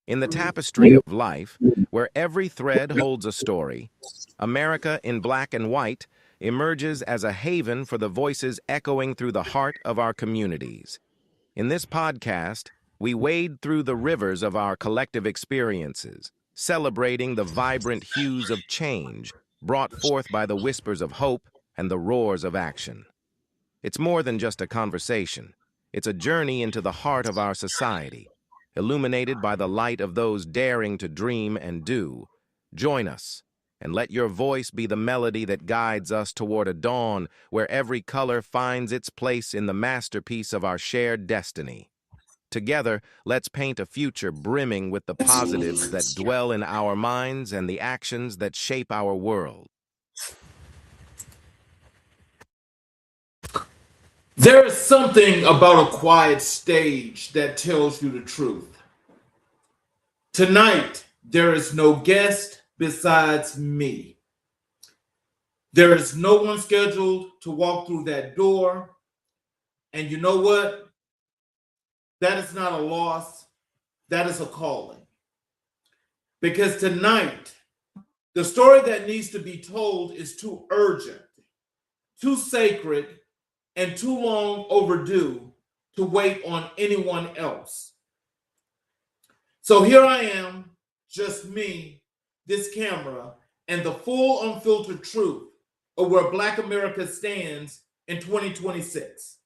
In the tapestry of life, where every thread holds a story, America in black and white emerges as a haven for the voices echoing through the heart of our communities. In this podcast, we wade through the rivers of our collective experiences, celebrating the vibrant hues of change brought forth by the whispers of hope and the roars of action. It's more than just a conversation. It's a journey into the heart of our society, illuminated by the light of those daring to dream and do. Join us, and let your voice be the melody that guides us toward a dawn where every color finds its place in the masterpiece of our shared destiny. Together, let's paint a future brimming with the positives that dwell in our minds and the actions that shape our world. There is something about a quiet stage that tells you the truth. Tonight, there is no guest besides me. There is no one scheduled to walk through that door. And you know what? That is not a loss. That is a calling. Because tonight, the story that needs to be told is too urgent, too sacred, and too long overdue to wait on anyone else. So here I am, just me, this camera, and the full unfiltered truth of where Black America stands in 2026.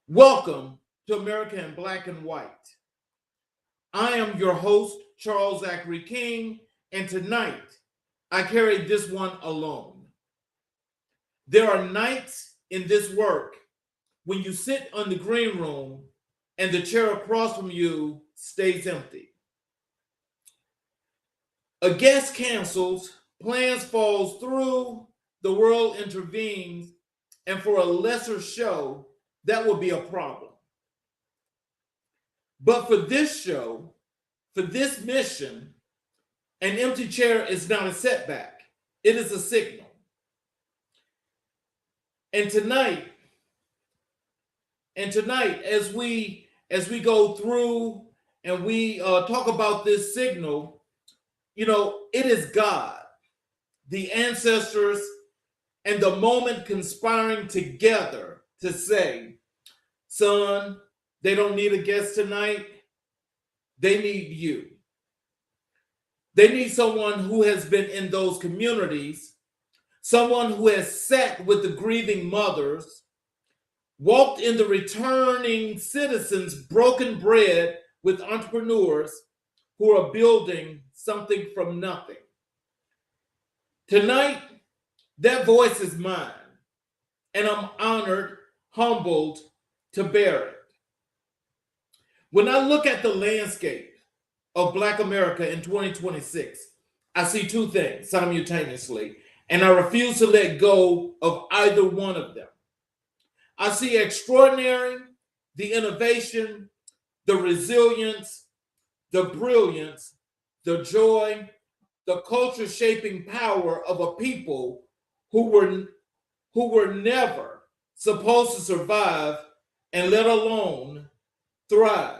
Welcome to America in Black and White. I am your host, Charles Zachary King, and tonight I carry this one alone. There are nights in this work when you sit on the green room and the chair across from you stays empty. A guest cancels, plans falls through, the world intervenes, and for a lesser show, that would be a problem. But for this show, for this mission, an empty chair is not a setback. It is a signal. And tonight, as we go through and we talk about this signal, it is God, the ancestors, and the moment conspiring together to say, son, they don't need a guest tonight. They need you. They need someone who has been in those communities, someone who has sat with the grieving mothers, walked in the returning citizens, broken bread with entrepreneurs who are building something from nothing. Tonight, that voice is mine, and I'm honored, humbled to bear it. When I look at the landscape of Black America in 2026, I see two things simultaneously, and I refuse to let go of either one of them. I see extraordinary, the innovation, the resilience, the brilliance, the joy, the culture-shaping power of a people who were never supposed to survive and let alone thrive.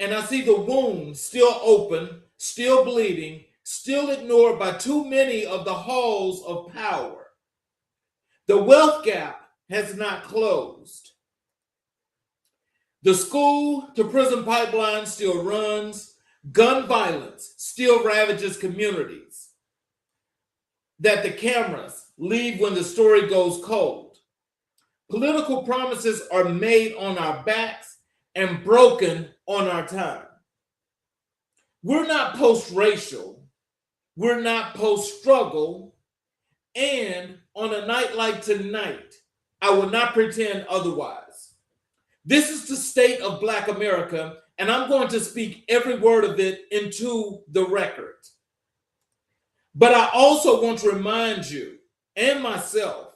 And I see the wound still open, still bleeding, still ignored by too many of the halls of power. The wealth gap has not closed. The school to prison pipeline still runs. Gun violence still ravages communities that the cameras leave when the story goes cold. Political promises are made on our backs and broken on our time. We're not post-racial. We're not post-struggle. And on a night like tonight, I will not pretend otherwise. This is the state of Black America, and I'm going to speak every word of it into the record. But I also want to remind you and myself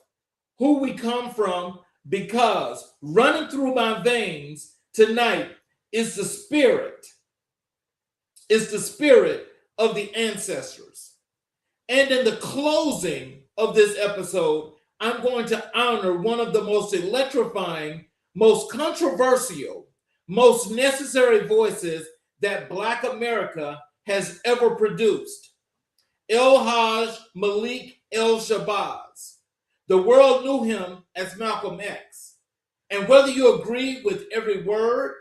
who we come from, because running through my veins tonight is the spirit. It's the spirit of the ancestors. And in the closing of this episode, I'm going to honor one of the most electrifying, most controversial, most necessary voices that Black America has ever produced. El-Hajj Malik El-Shabazz. The world knew him as Malcolm X. And whether you agree with every word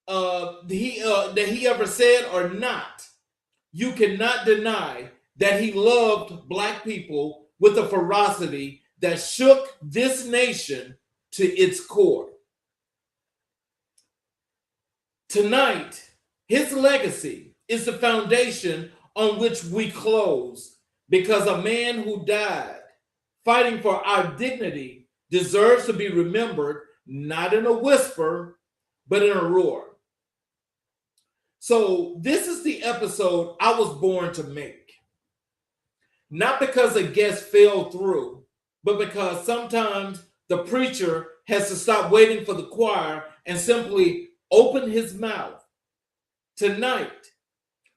that he ever said or not, you cannot deny that he loved Black people with a ferocity that shook this nation to its core. Tonight, his legacy is the foundation on which we close, because a man who died fighting for our dignity deserves to be remembered, not in a whisper, but in a roar. So this is the episode I was born to make. Not because a guest fell through, but because sometimes the preacher has to stop waiting for the choir and simply open his mouth. Tonight,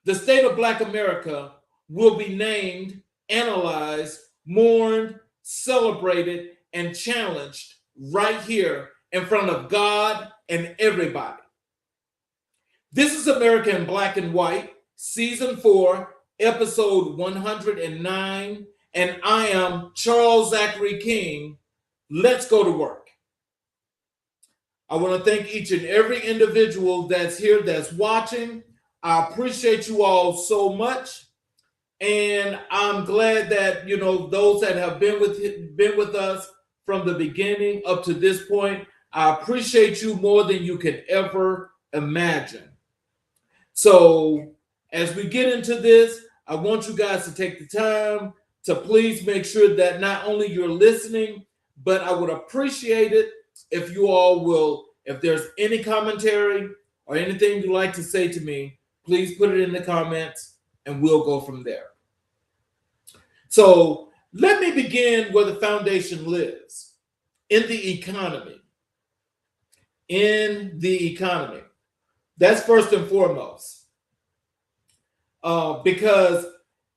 the state of Black America will be named, analyzed, mourned, celebrated, and challenged right here in front of God and everybody. This is America in Black and White, Season 4, Episode 109, and I am Charles Zachary King. Let's go to work. I want to thank each and every individual that's here, that's watching. I appreciate you all so much, and I'm glad that those that have been with us from the beginning up to this point. I appreciate you more than you can ever imagine. So as we get into this, I want you guys to take the time to please make sure that not only you're listening, but I would appreciate it if you all will, if there's any commentary or anything you'd like to say to me, please put it in the comments and we'll go from there. So let me begin where the foundation lives, in the economy. In the economy. That's first and foremost. Because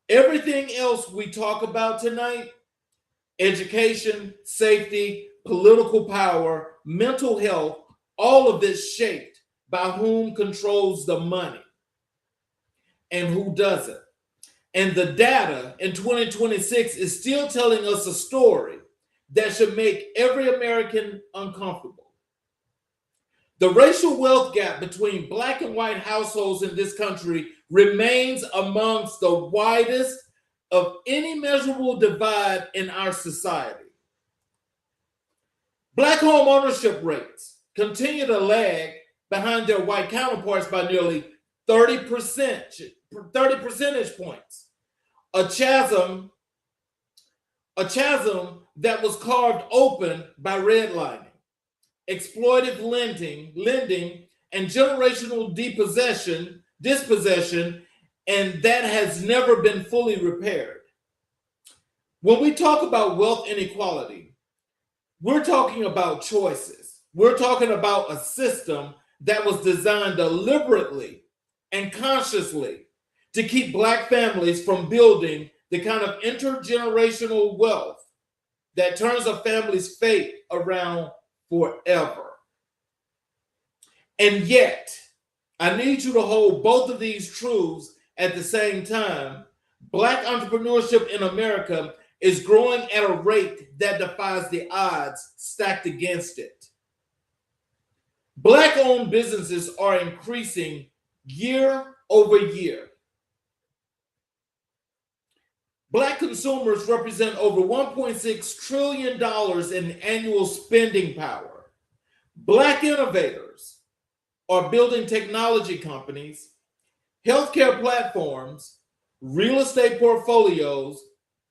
everything else we talk about tonight, education, safety, political power, mental health, all of this shaped by whom controls the money and who doesn't. And the data in 2026 is still telling us a story that should make every American uncomfortable. The racial wealth gap between Black and white households in this country remains amongst the widest of any measurable divide in our society. Black home ownership rates continue to lag behind their white counterparts by nearly 30 percentage points. A chasm that was carved open by redlining, exploitive lending, and generational dispossession, and that has never been fully repaired. When we talk about wealth inequality, we're talking about choices. We're talking about a system that was designed deliberately and consciously to keep Black families from building the kind of intergenerational wealth that turns a family's fate around forever. And yet, I need you to hold both of these truths at the same time. Black entrepreneurship in America is growing at a rate that defies the odds stacked against it. Black-owned businesses are increasing year over year. Black consumers represent over $1.6 trillion in annual spending power. Black innovators are building technology companies, healthcare platforms, real estate portfolios,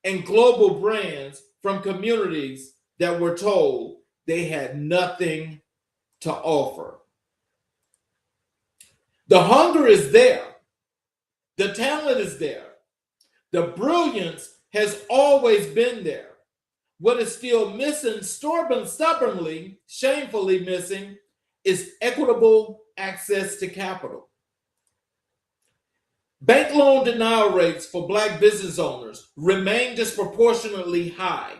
and global brands from communities that were told they had nothing to offer. The hunger is there. The talent is there. The brilliance has always been there. What is still missing, stubbornly, shamefully missing, is equitable access to capital. Bank loan denial rates for Black business owners remain disproportionately high.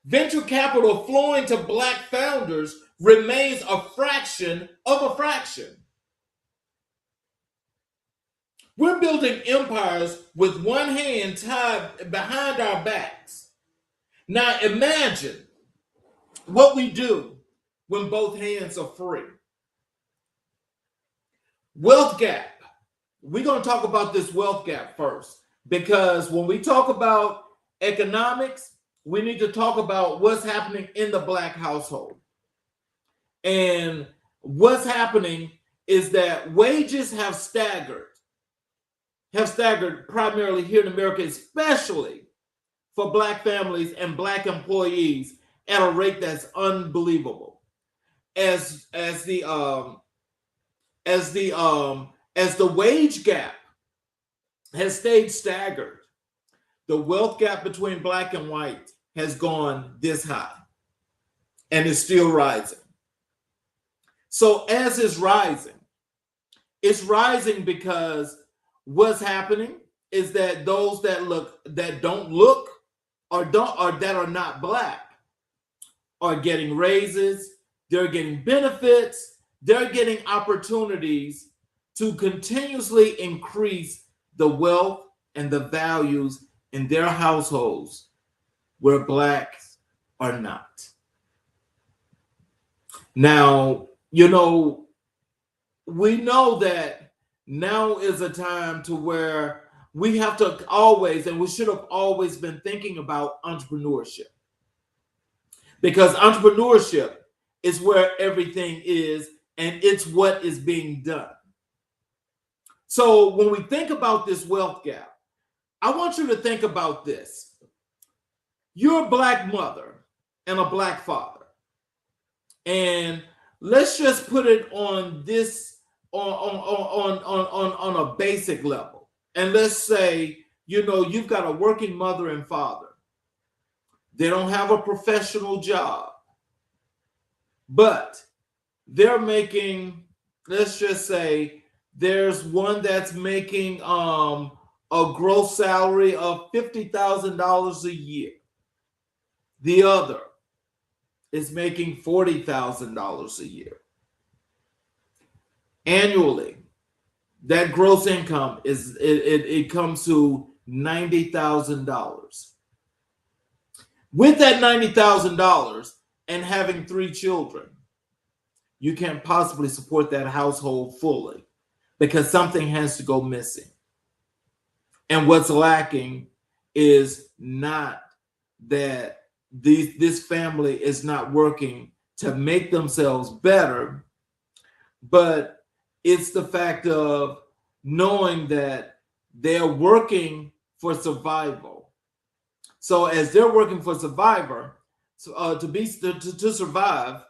Venture capital flowing to Black founders remains a fraction of a fraction. We're building empires with one hand tied behind our backs. Now imagine what we do when both hands are free. Wealth gap. We're going to talk about this wealth gap first, because when we talk about economics, we need to talk about what's happening in the Black household. And what's happening is that wages have staggered primarily here in America, especially for Black families and Black employees, at a rate that's unbelievable. As the wage gap has stayed staggered, the wealth gap between Black and white has gone this high and is still rising. So as it's rising because what's happening is that those that don't look or that are not Black are getting raises, they're getting benefits, they're getting opportunities to continuously increase the wealth and the values in their households where Blacks are not. Now, we know that now is a time to where we have to always, and we should have always been thinking about entrepreneurship. Because entrepreneurship is where everything is, and it's what is being done. So when we think about this wealth gap, I want you to think about this. You're a Black mother and a Black father. And let's just put it on this on a basic level. And let's say, you've got a working mother and father. They don't have a professional job, but they're making, let's just say, there's one that's making a gross salary of $50,000 a year. The other is making $40,000 a year. Annually, that gross income it comes to $90,000. With that $90,000 and having 3 children, you can't possibly support that household fully because something has to go missing. And what's lacking is not that this family is not working to make themselves better, but it's the fact of knowing that they're working for survival. So as they're working for survival, to survive,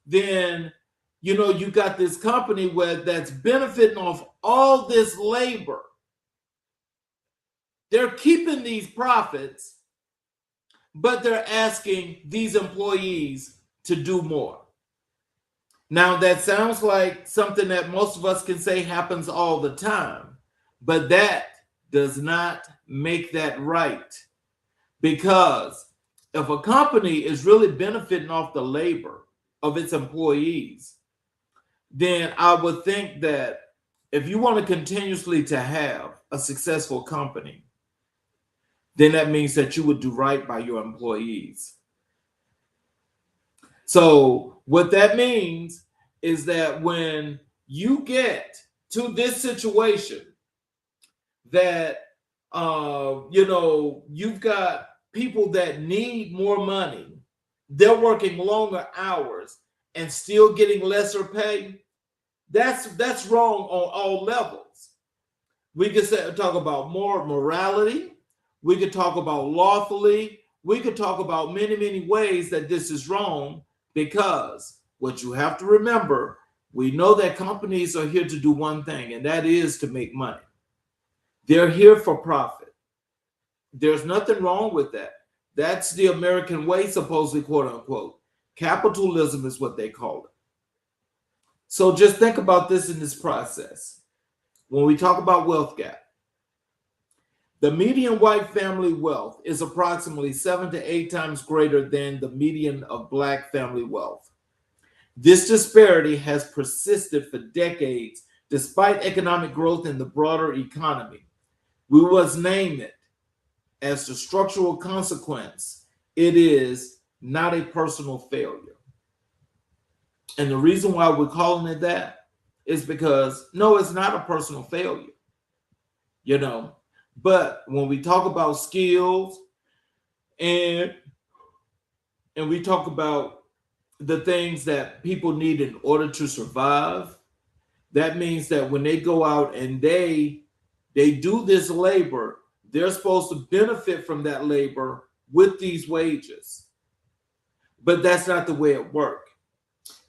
then you got this company that's benefiting off all this labor. They're keeping these profits, but they're asking these employees to do more. Now that sounds like something that most of us can say happens all the time, but that does not make that right. Because if a company is really benefiting off the labor of its employees, then I would think that if you want to continuously to have a successful company, then that means that you would do right by your employees. So what that means is that when you get to this situation that you've got people that need more money, they're working longer hours and still getting lesser pay. That's wrong on all levels. We could talk about more morality. We could talk about lawfully. We could talk about many, many ways that this is wrong, because what you have to remember, we know that companies are here to do one thing, and that is to make money. They're here for profit. There's nothing wrong with that. That's the American way, supposedly, quote unquote. Capitalism is what they call it. So just think about this in this process. When we talk about wealth gap, the median white family wealth is approximately 7 to 8 times greater than the median of Black family wealth. This disparity has persisted for decades Despite economic growth in the broader economy, we must name it as the structural consequence. It is not a personal failure. And the reason why we're calling it that is because, no, it's not a personal failure, you know. But when we talk about skills and we talk about the things that people need in order to survive, that means that when they go out and they do this labor, they're supposed to benefit from that labor with these wages. But that's not the way it works.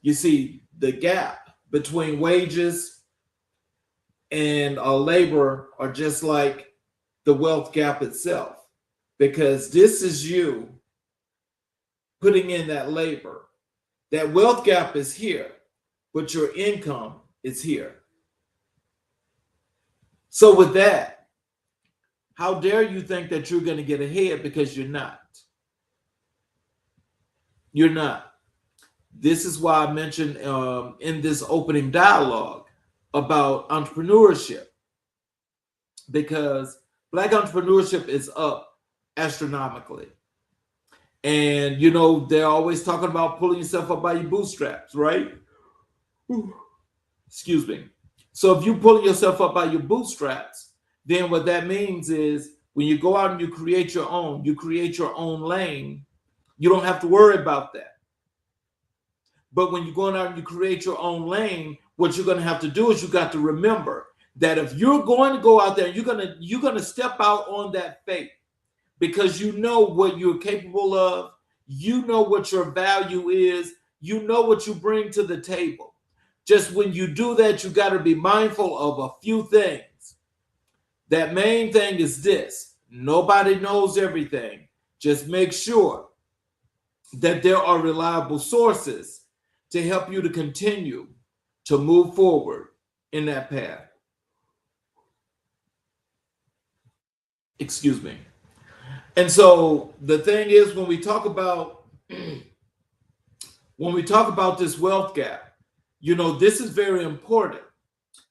You see, the gap between wages and labor are just like the wealth gap itself, because this is you putting in that labor. That wealth gap is here, but your income is here. So with that, how dare you think that you're going to get ahead, because you're not. You're not. This is why I mentioned in this opening dialogue about entrepreneurship, because Black entrepreneurship is up astronomically. And, you know, they're always talking about pulling yourself up by your bootstraps, right? Excuse me. So if you pull yourself up by your bootstraps, then what that means is when you go out and you create your own lane, you don't have to worry about that. But when you're going out and you create your own lane, what you're going to have to do is you got to remember that if you're going to go out there, you're going to step out on that faith, because you know what you're capable of, you know what your value is, you know what you bring to the table. Just when you do that, you got to be mindful of a few things. That main thing is this: nobody knows everything. Just make sure that there are reliable sources to help you to continue to move forward in that path. Excuse me. And so the thing is, when we talk about this wealth gap, you know, this is very important,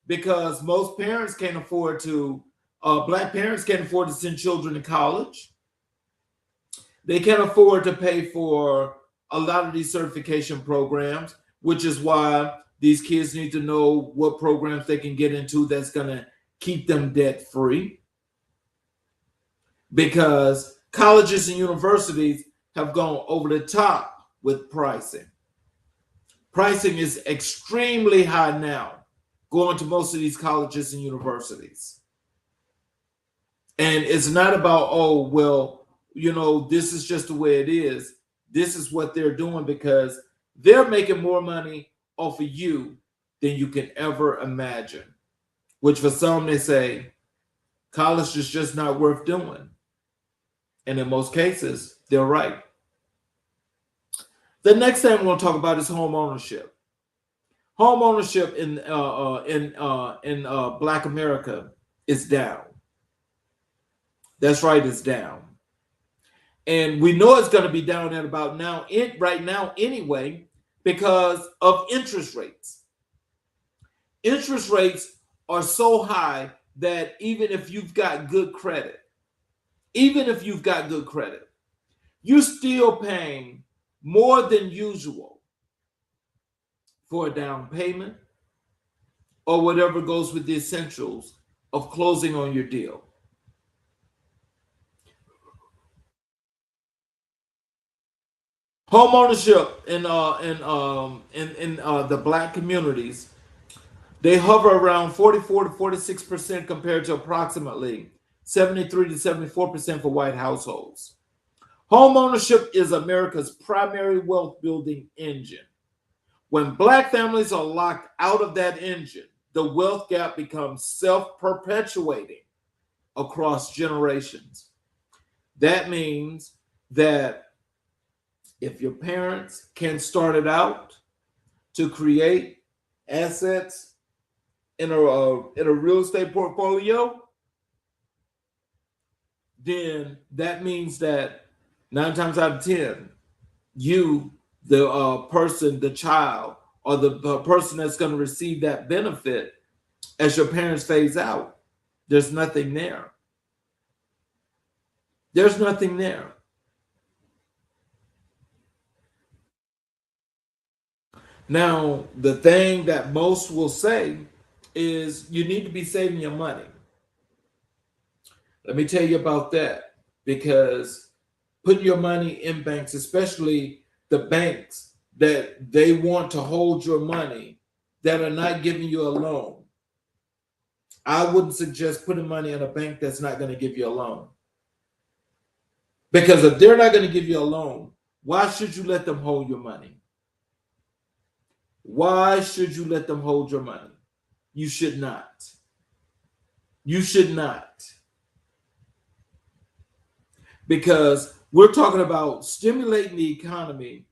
because most parents can't afford to, Black parents can't afford to send children to college. They can't afford to pay for a lot of these certification programs, which is why these kids need to know what programs they can get into that's going to keep them debt free. Because colleges and universities have gone over the top with pricing. Pricing is extremely high now, going to most of these colleges and universities. And it's not about, oh, well, you know, this is just the way it is. This is what they're doing because they're making more money off of you than you can ever imagine. Which for some, they say, college is just not worth doing. And in most cases, they're right. The next thing we're going to talk about is home ownership. Home ownership in Black America is down. That's right, it's down. And we know it's going to be down at about right now anyway, because of interest rates. Interest rates are so high that even if you've got good credit, you're still paying more than usual for a down payment or whatever goes with the essentials of closing on your deal. Home ownership in the Black communities, they hover around 44 to 46% compared to approximately 73 to 74% for white households. Home ownership is America's primary wealth building engine. When Black families are locked out of that engine, the wealth gap becomes self-perpetuating across generations. That means that if your parents can start it out to create assets in a real estate portfolio, then that means that 9 times out of 10, you, the person, the child, or the person that's going to receive that benefit as your parents phase out, there's nothing there. There's nothing there. Now, the thing that most will say is you need to be saving your money. Let me tell you about that, because putting your money in banks, especially the banks that they want to hold your money, that are not giving you a loan, I wouldn't suggest putting money in a bank that's not going to give you a loan. Because if they're not going to give you a loan, why should you let them hold your money? Why should you let them hold your money? You should not. You should not. Because we're talking about stimulating the economy,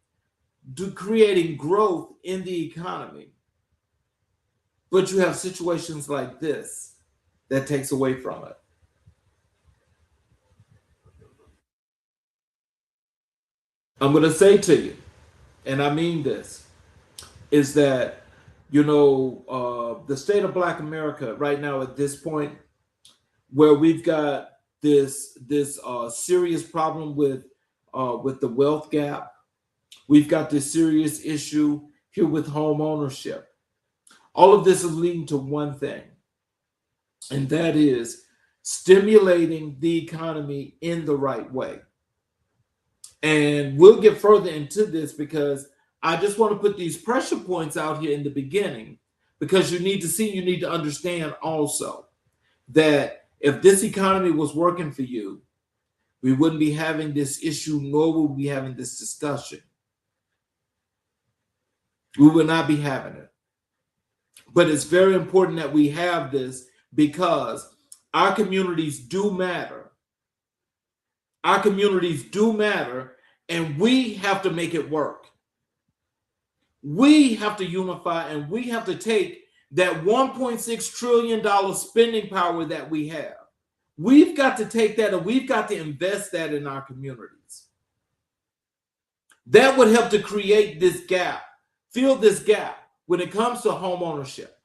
creating growth in the economy. But you have situations like this that takes away from it. I'm going to say to you, and I mean this, is that, the state of Black America right now at this point, where we've got this serious problem with the wealth gap, we've got this serious issue here with home ownership. All of this is leading to one thing, and that is stimulating the economy in the right way. And we'll get further into this, because I just want to put these pressure points out here in the beginning, because you need to understand also that if this economy was working for you, we wouldn't be having this issue, nor would we be having this discussion. We would not be having it. But it's very important that we have this, because our communities do matter. Our communities do matter, and we have to make it work. We have to unify, and we have to take that $1.6 trillion spending power that we have. We've got to take that, and we've got to invest that in our communities. That would help to create this gap, fill this gap when it comes to home ownership,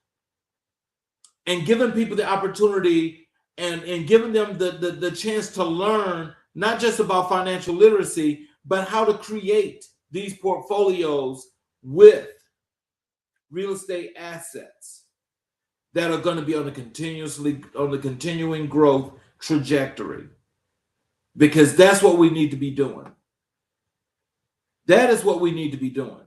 and giving people the opportunity and giving them the chance to learn not just about financial literacy, but how to create these portfolios with real estate assets that are going to be on the continuing growth trajectory. Because that's what we need to be doing. That is what we need to be doing.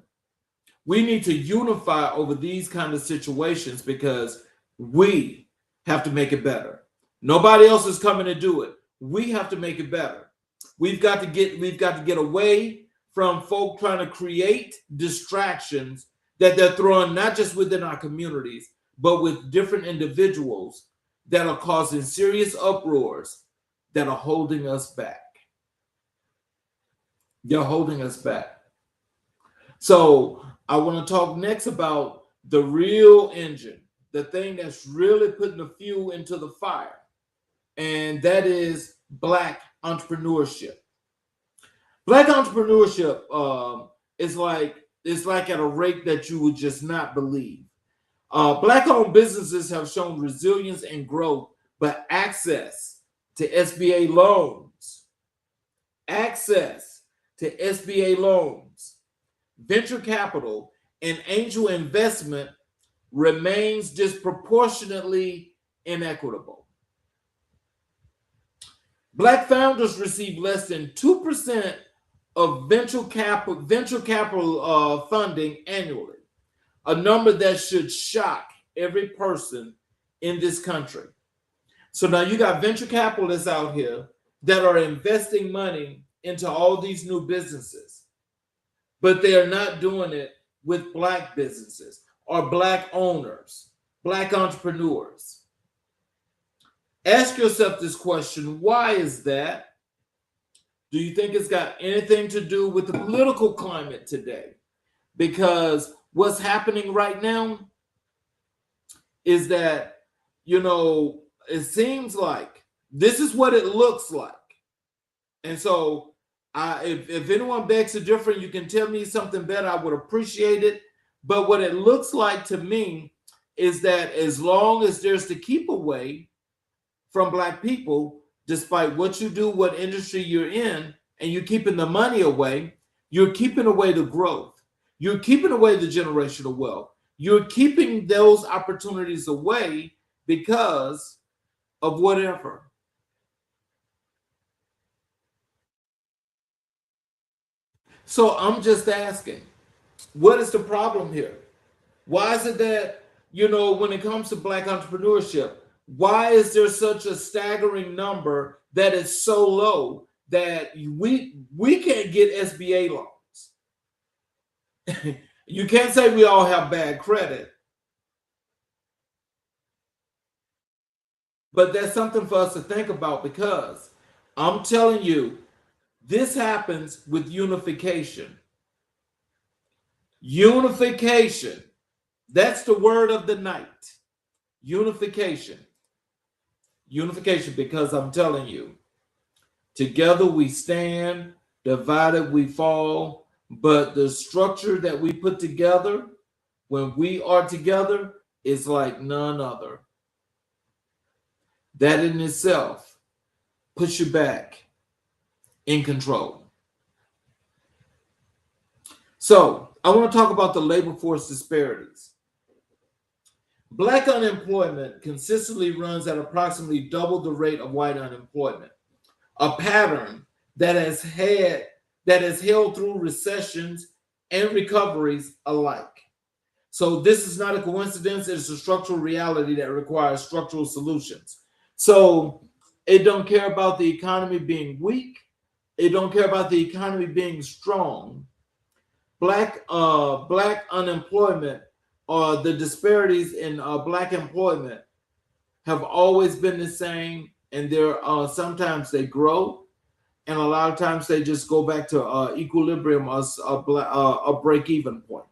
We need to unify over these kind of situations, because we have to make it better. Nobody else is coming to do it. We have to make it better. We've got to get away from folk trying to create distractions that they're throwing not just within our communities, but with different individuals that are causing serious uproars that are holding us back. They're holding us back. So I want to talk next about the real engine, the thing that's really putting the fuel into the fire, and that is Black entrepreneurship. Black entrepreneurship is like at a rate that you would just not believe. Black-owned businesses have shown resilience and growth, but access to SBA loans, venture capital, and angel investment remains disproportionately inequitable. Black founders receive less than 2% of venture capital funding annually, a number that should shock every person in this country. So now you got venture capitalists out here that are investing money into all these new businesses, but they are not doing it with Black businesses or Black owners, Black entrepreneurs. Ask yourself this question: why is that? Do you think it's got anything to do with the political climate today? Because what's happening right now is that, it seems like this is what it looks like. And so if anyone begs to differ, you can tell me something better. I would appreciate it. But what it looks like to me is that as long as there's the keep away from Black people, despite what you do, what industry you're in, and you're keeping the money away, you're keeping away the growth. You're keeping away the generational wealth. You're keeping those opportunities away because of whatever. So I'm just asking, what is the problem here? Why is it that, when it comes to Black entrepreneurship, why is there such a staggering number that is so low that we can't get SBA loans? You can't say we all have bad credit, but that's something for us to think about, because I'm telling you, this happens with unification. Unification. That's the word of the night. Unification. Unification, because I'm telling you, together we stand, divided we fall, but the structure that we put together when we are together is like none other. That in itself puts you back in control. So I want to talk about the labor force disparities. Black unemployment consistently runs at approximately double the rate of white unemployment, a pattern that has held through recessions and recoveries alike. So this is not a coincidence, it's a structural reality that requires structural solutions. So it don't care about the economy being weak, it don't care about the economy being strong. Black unemployment, or the disparities in Black employment, have always been the same, and sometimes they grow, and a lot of times they just go back to equilibrium, a break-even point.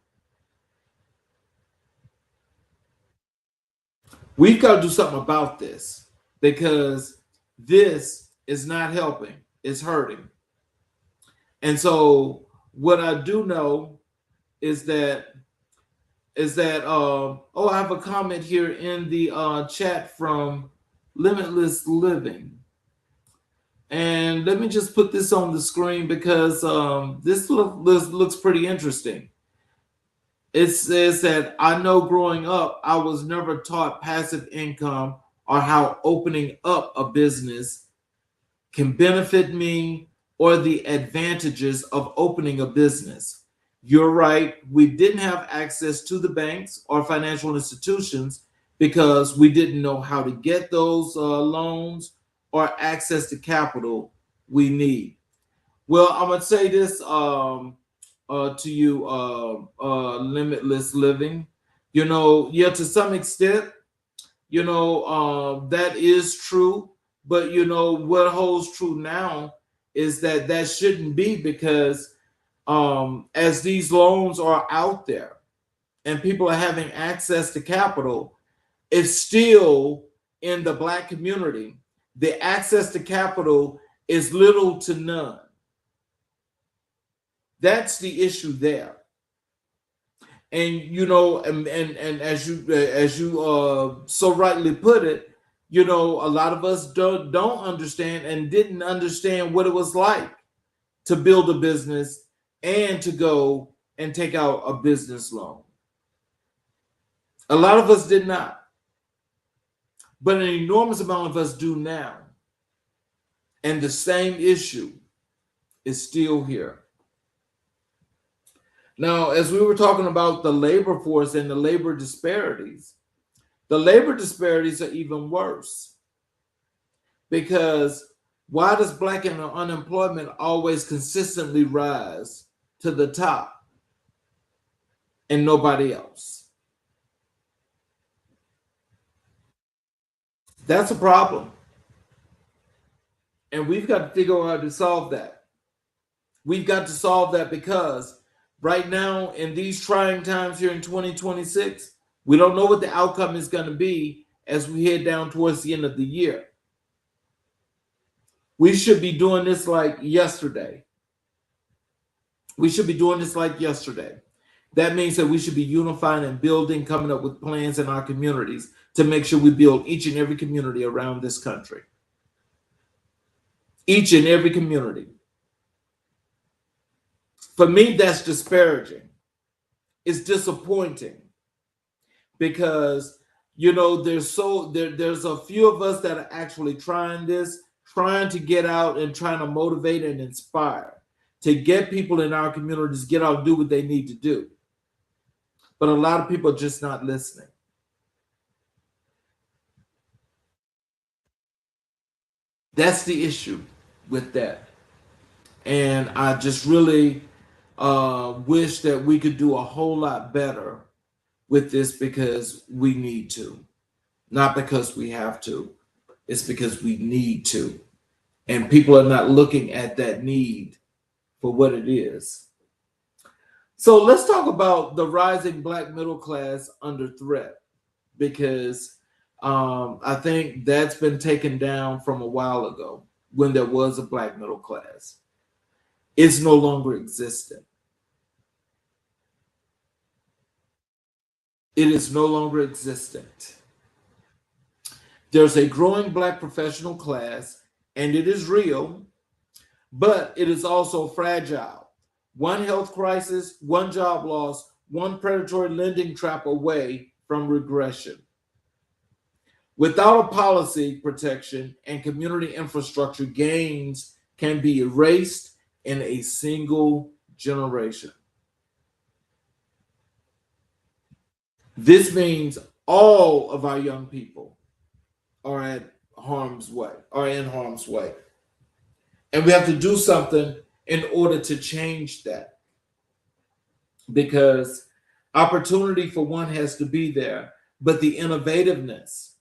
We've got to do something about this, because this is not helping, it's hurting. And so what I do know is that I have a comment here in the chat from Limitless Living. And let me just put this on the screen, because this looks pretty interesting. It says that, I know growing up, I was never taught passive income or how opening up a business can benefit me or the advantages of opening a business. You're right. We didn't have access to the banks or financial institutions because we didn't know how to get those loans or access to capital we need. Well, I'm going to say this to you, Limitless Living. To some extent, that is true. But, what holds true now is that shouldn't be, because as these loans are out there and people are having access to capital, it's still in the Black community, the access to capital is little to none. That's the issue there. And and as you so rightly put it, a lot of us don't understand and didn't understand what it was like to build a business and to go and take out a business loan. A lot of us did not, but an enormous amount of us do now. And the same issue is still here. Now, as we were talking about the labor force and the labor disparities are even worse. Because why does Black unemployment always consistently rise to the top and nobody else? That's a problem. And we've got to figure out how to solve that. We've got to solve that, because right now, in these trying times here in 2026, we don't know what the outcome is going to be as we head down towards the end of the year. We should be doing this like yesterday. That means that we should be unifying and building, coming up with plans in our communities to make sure we build each and every community around this country. Each and every community. For me, that's disparaging. It's disappointing because there's a few of us that are actually trying this, trying to get out and trying to motivate and inspire to get people in our communities get out and do what they need to do. But a lot of people are just not listening. That's the issue with that. And I just really wish that we could do a whole lot better with this because we need to. Not because we have to. It's because we need to. And people are not looking at that need for what it is. So let's talk about the rising Black middle class under threat, because I think that's been taken down from a while ago when there was a Black middle class. It's no longer existent. It is no longer existent. There's a growing Black professional class, and it is real, but it is also fragile. One health crisis, one job loss, one predatory lending trap away from regression. Without a policy protection and community infrastructure, gains can be erased in a single generation. This means all of our young people are in harm's way. And we have to do something in order to change that. Because opportunity, for one, has to be there, but the innovativeness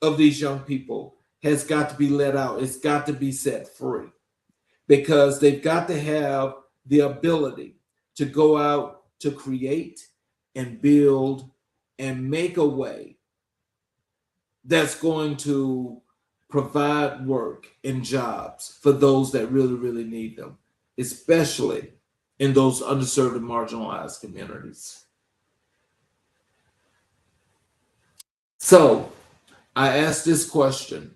of these young people has got to be let out. It's got to be set free, because they've got to have the ability to go out to create and build and make a way that's going to provide work and jobs for those that really, really need them, especially in those underserved and marginalized communities. So I asked this question: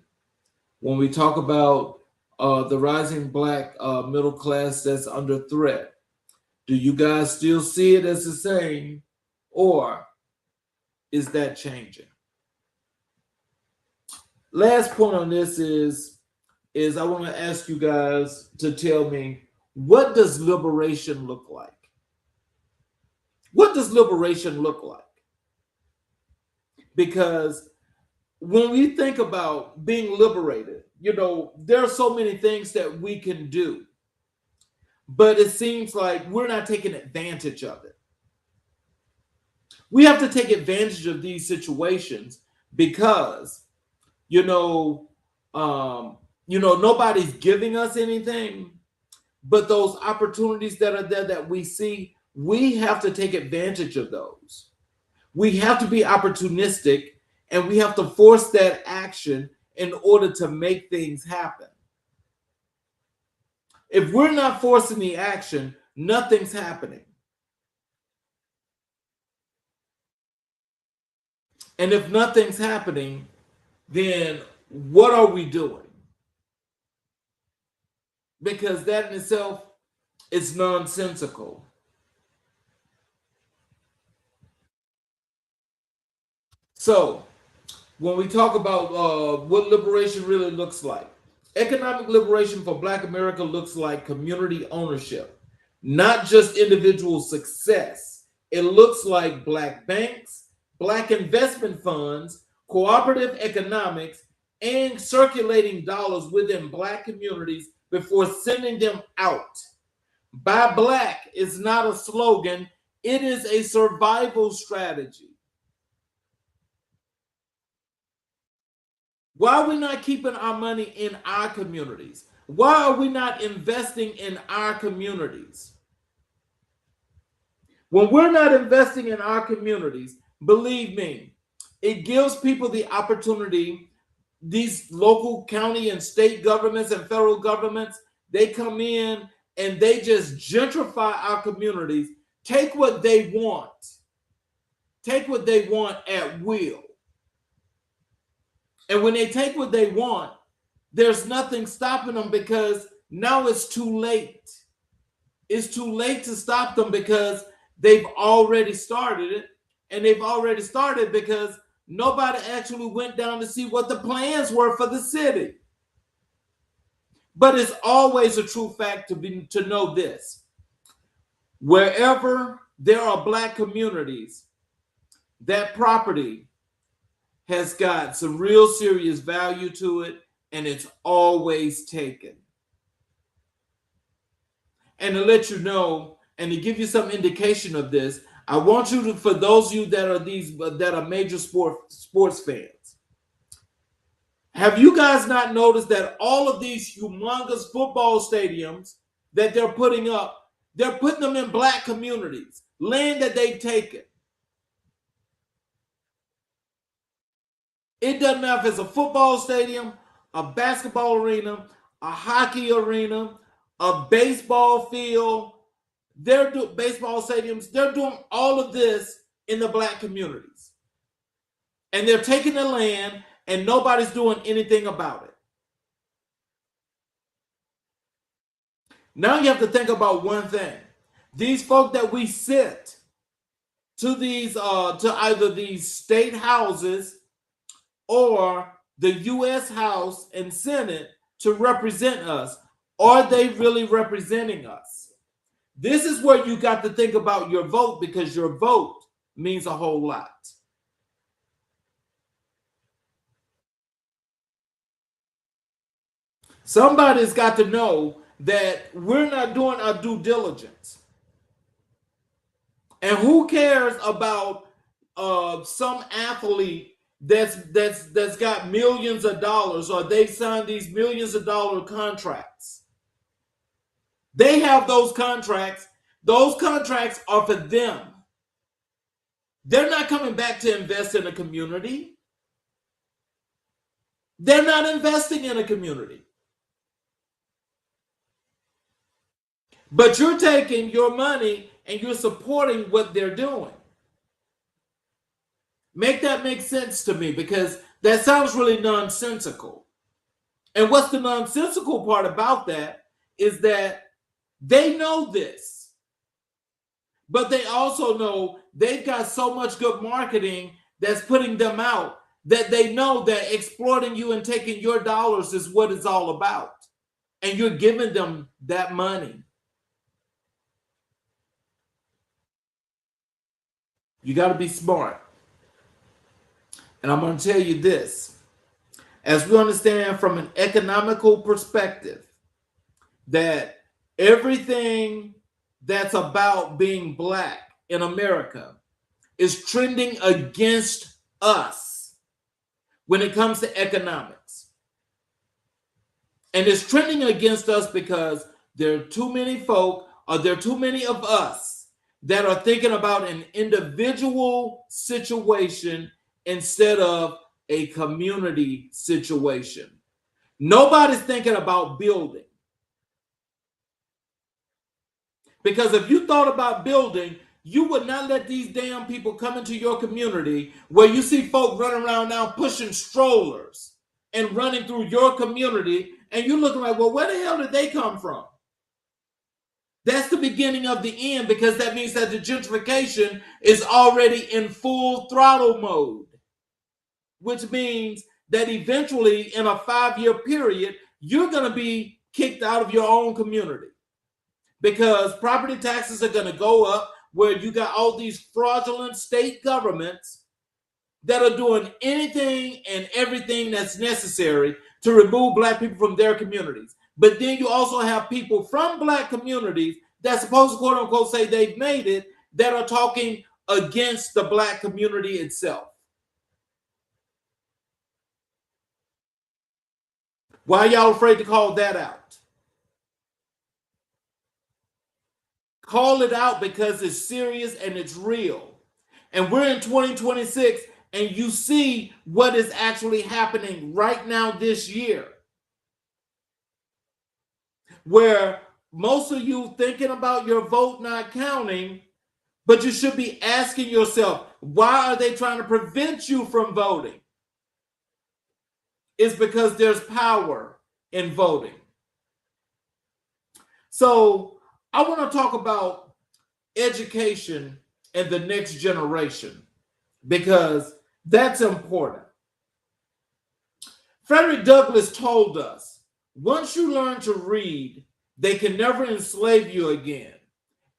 when we talk about the rising Black middle class that's under threat, do you guys still see it as the same, or is that changing? Last point on this is I want to ask you guys to tell me, what does liberation look like? What does liberation look like? Because when we think about being liberated, there are so many things that we can do, but it seems like we're not taking advantage of it. We have to take advantage of these situations because, nobody's giving us anything, but those opportunities that are there that we see, we have to take advantage of those. We have to be opportunistic, and we have to force that action in order to make things happen. If we're not forcing the action, nothing's happening. And if nothing's happening, then what are we doing? Because that in itself is nonsensical. So when we talk about what liberation really looks like, economic liberation for Black America looks like community ownership, not just individual success. It looks like Black banks, Black investment funds, cooperative economics, and circulating dollars within Black communities before sending them out. Buy Black is not a slogan, it is a survival strategy. Why are we not keeping our money in our communities? Why are we not investing in our communities? When we're not investing in our communities, believe me, it gives people the opportunity. These local, county, and state governments and federal governments, they come in and they just gentrify our communities. take what they want. Take what they want at will. And when they take what they want, there's nothing stopping them because now it's too late. It's too late to stop them because they've already started it. And they've already started because nobody actually went down to see what the plans were for the city. But it's always a true fact to know this. Wherever there are Black communities, that property has got some real serious value to it, and it's always taken. And to let you know, and to give you some indication of this, I want you to, for those of you that are major sports fans, have you guys not noticed that all of these humongous football stadiums that they're putting up, they're putting them in Black communities, land that they've taken? It doesn't matter if it's a football stadium, a basketball arena, a hockey arena, a baseball field. They're doing baseball stadiums. They're doing all of this in the Black communities. And they're taking the land and nobody's doing anything about it. Now you have to think about one thing. These folk that we sit to these to either these state houses or the U.S. House and Senate to represent us, are they really representing us? This is where you got to think about your vote, because your vote means a whole lot. Somebody's got to know that we're not doing our due diligence. And who cares about some athlete that's got millions of dollars, or they signed these millions of dollar contracts? They have those contracts. Those contracts are for them. They're not coming back to invest in a community. They're not investing in a community. But you're taking your money and you're supporting what they're doing. Make that make sense to me, because that sounds really nonsensical. And what's the nonsensical part about that is that they know this, but they also know they've got so much good marketing that's putting them out that they know that exploiting you and taking your dollars is what it's all about. And you're giving them that money. You got to be smart. And I'm going to tell you this. As we understand from an economical perspective, that everything that's about being Black in America is trending against us when it comes to economics. And it's trending against us because there are too many folk, or there are too many of us that are thinking about an individual situation instead of a community situation. Nobody's thinking about building. Because if you thought about building, you would not let these damn people come into your community where you see folk running around now pushing strollers and running through your community, and you're looking like, well, where the hell did they come from? That's the beginning of the end, because that means that the gentrification is already in full throttle mode, which means that eventually in a 5-year period, you're going to be kicked out of your own community, because property taxes are going to go up, where you got all these fraudulent state governments that are doing anything and everything that's necessary to remove Black people from their communities. But then you also have people from Black communities that supposed to, quote unquote, say they've made it, that are talking against the Black community itself. Why are y'all afraid to call that out? Call it out, because it's serious and it's real. And we're in 2026, and you see what is actually happening right now this year, where most of you thinking about your vote not counting But you should be asking yourself, why are they trying to prevent you from voting? It's because there's power in voting. So I want to talk about education and the next generation because that's important. Frederick Douglass told us, once you learn to read, they can never enslave you again.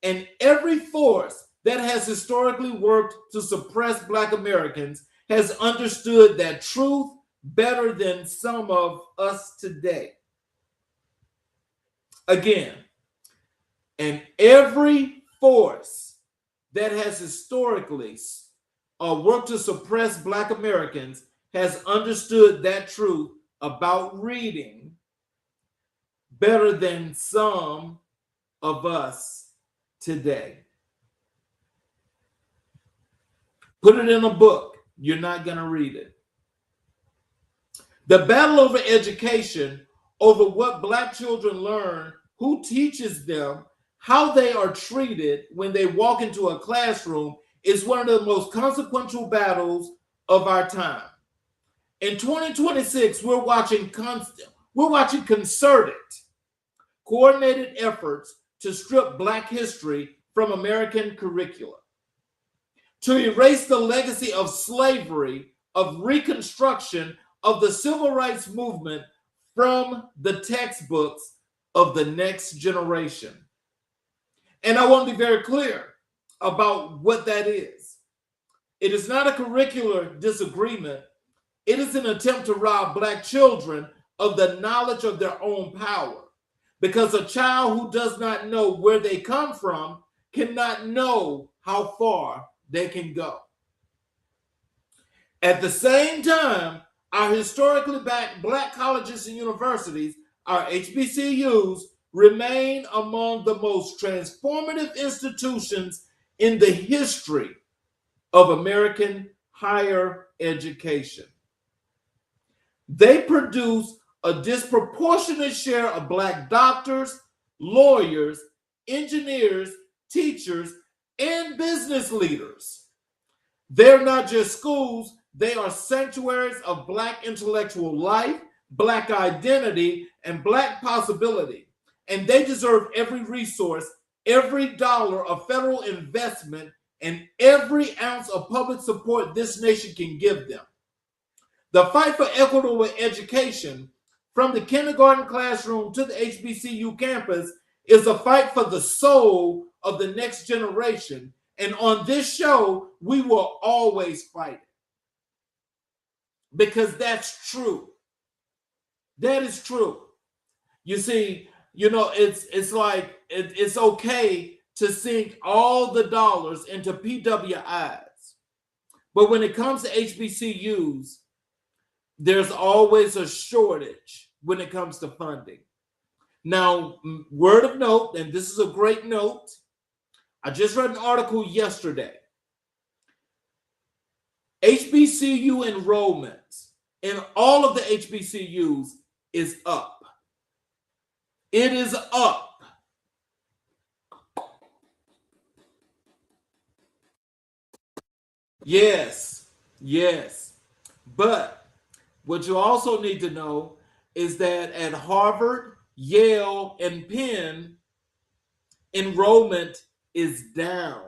And every force that has historically worked to suppress Black Americans has understood that truth better than some of us today. Again, and every force that has historically worked to suppress Black Americans has understood that truth about reading better than some of us today. Put it in a book. You're not going to read it. The battle over education, over what Black children learn, who teaches them, how they are treated when they walk into a classroom, is one of the most consequential battles of our time. In 2026, we're watching concerted, coordinated efforts to strip Black history from American curricula, to erase the legacy of slavery, of Reconstruction, of the Civil Rights Movement from the textbooks of the next generation. And I want to be very clear about what that is. It is not a curricular disagreement. It is an attempt to rob Black children of the knowledge of their own power. Because a child who does not know where they come from cannot know how far they can go. At the same time, our historically Black colleges and universities, our HBCUs, remain among the most transformative institutions in the history of American higher education. They produce a disproportionate share of Black doctors, lawyers, engineers, teachers, and business leaders. They're not just schools, they are sanctuaries of Black intellectual life, Black identity, and Black possibility. And they deserve every resource, every dollar of federal investment, and every ounce of public support this nation can give them. The fight for equitable education, from the kindergarten classroom to the HBCU campus, is a fight for the soul of the next generation. And on this show, we will always fight it. Because that's true. That is true. You see, it's like it's okay to sink all the dollars into PWIs. But when it comes to HBCUs, there's always a shortage when it comes to funding. Now, word of note, and this is a great note, I just read an article yesterday. HBCU enrollment in all of the HBCUs is up. It is up. Yes. But what you also need to know is that at Harvard, Yale, and Penn, enrollment is down.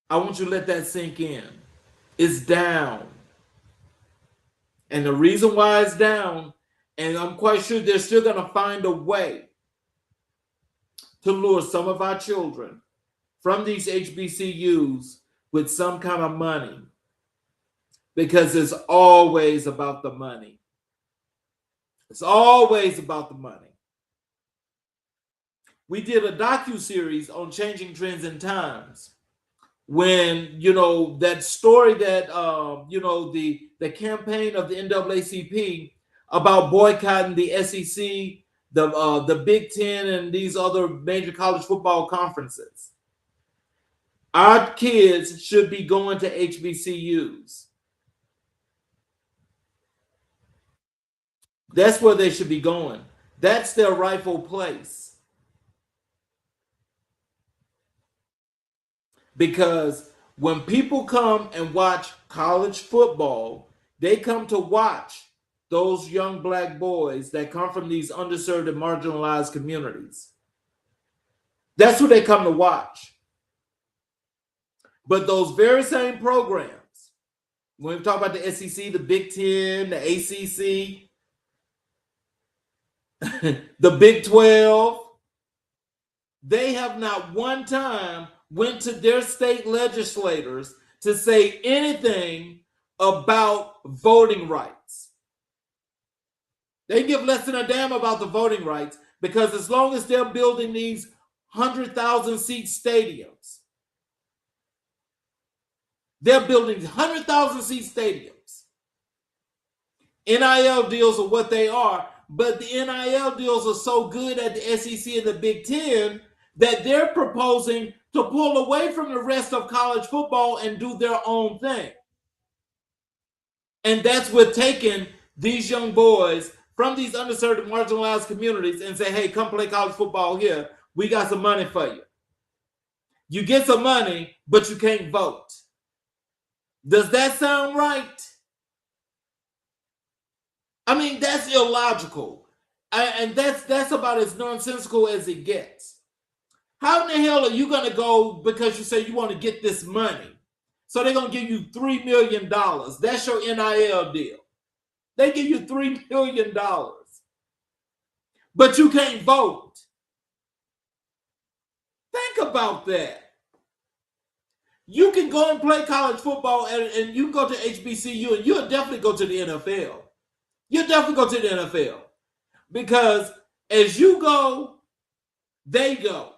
I want you to let that sink in. It's down. And the reason why it's down, and I'm quite sure they're still going to find a way to lure some of our children from these HBCUs with some kind of money, because it's always about the money. It's always about the money. We did a docu-series on changing trends and times when, that story that, the campaign of the NAACP about boycotting the SEC, the Big Ten, and these other major college football conferences. Our kids should be going to HBCUs. That's where they should be going. That's their rightful place. Because when people come and watch college football, they come to watch those young black boys that come from these underserved and marginalized communities. That's who they come to watch. But those very same programs, when we talk about the SEC, the Big Ten, the ACC, the Big 12, they have not one time went to their state legislators to say anything about voting rights. They give less than a damn about the voting rights, because as long as they're building these 100,000 seat stadiums, they're building 100,000 seat stadiums. NIL deals are what they are, but the NIL deals are so good at the SEC and the Big Ten that they're proposing to pull away from the rest of college football and do their own thing. And that's what taking these young boys from these underserved and marginalized communities and say, hey, come play college football here. We got some money for you. You get some money, but you can't vote. Does that sound right? I mean, that's illogical. And that's about as nonsensical as it gets. How in the hell are you going to go because you say you want to get this money? So they're going to give you $3 million. That's your NIL deal. They give you $3 million. But you can't vote. Think about that. You can go and play college football and you can go to HBCU and you'll definitely go to the NFL. You'll definitely go to the NFL. Because as you go, they go.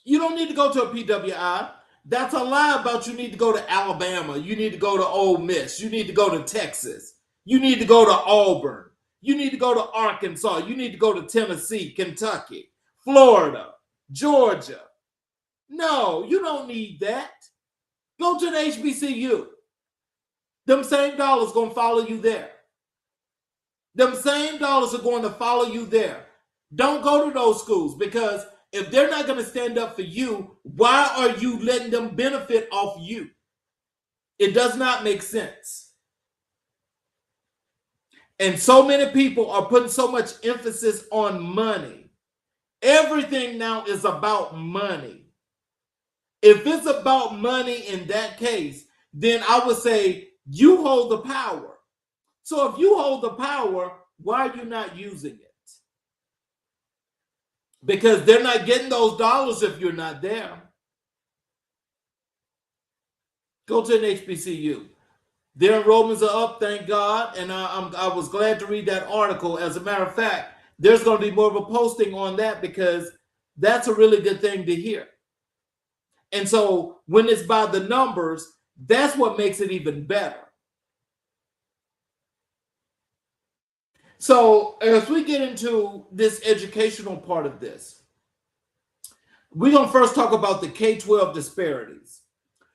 You don't need to go to a PWI. That's a lie about you need to go to Alabama. You need to go to Ole Miss. You need to go to Texas. You need to go to Auburn. You need to go to Arkansas. You need to go to Tennessee, Kentucky, Florida, Georgia. No, you don't need that. Go to the HBCU. Them same dollars going to follow you there. Them same dollars are going to follow you there. Don't go to those schools, because if they're not going to stand up for you, why are you letting them benefit off you? It does not make sense. And so many people are putting so much emphasis on money. Everything now is about money. If it's about money in that case, then I would say you hold the power. So if you hold the power, why are you not using it? Because they're not getting those dollars if you're not there. Go to an HBCU. Their enrollments are up, thank God, and I was glad to read that article. As a matter of fact, there's going to be more of a posting on that, because that's a really good thing to hear. And so when it's by the numbers, that's what makes it even better. So as we get into this educational part of this, we're going to first talk about the K-12 disparities.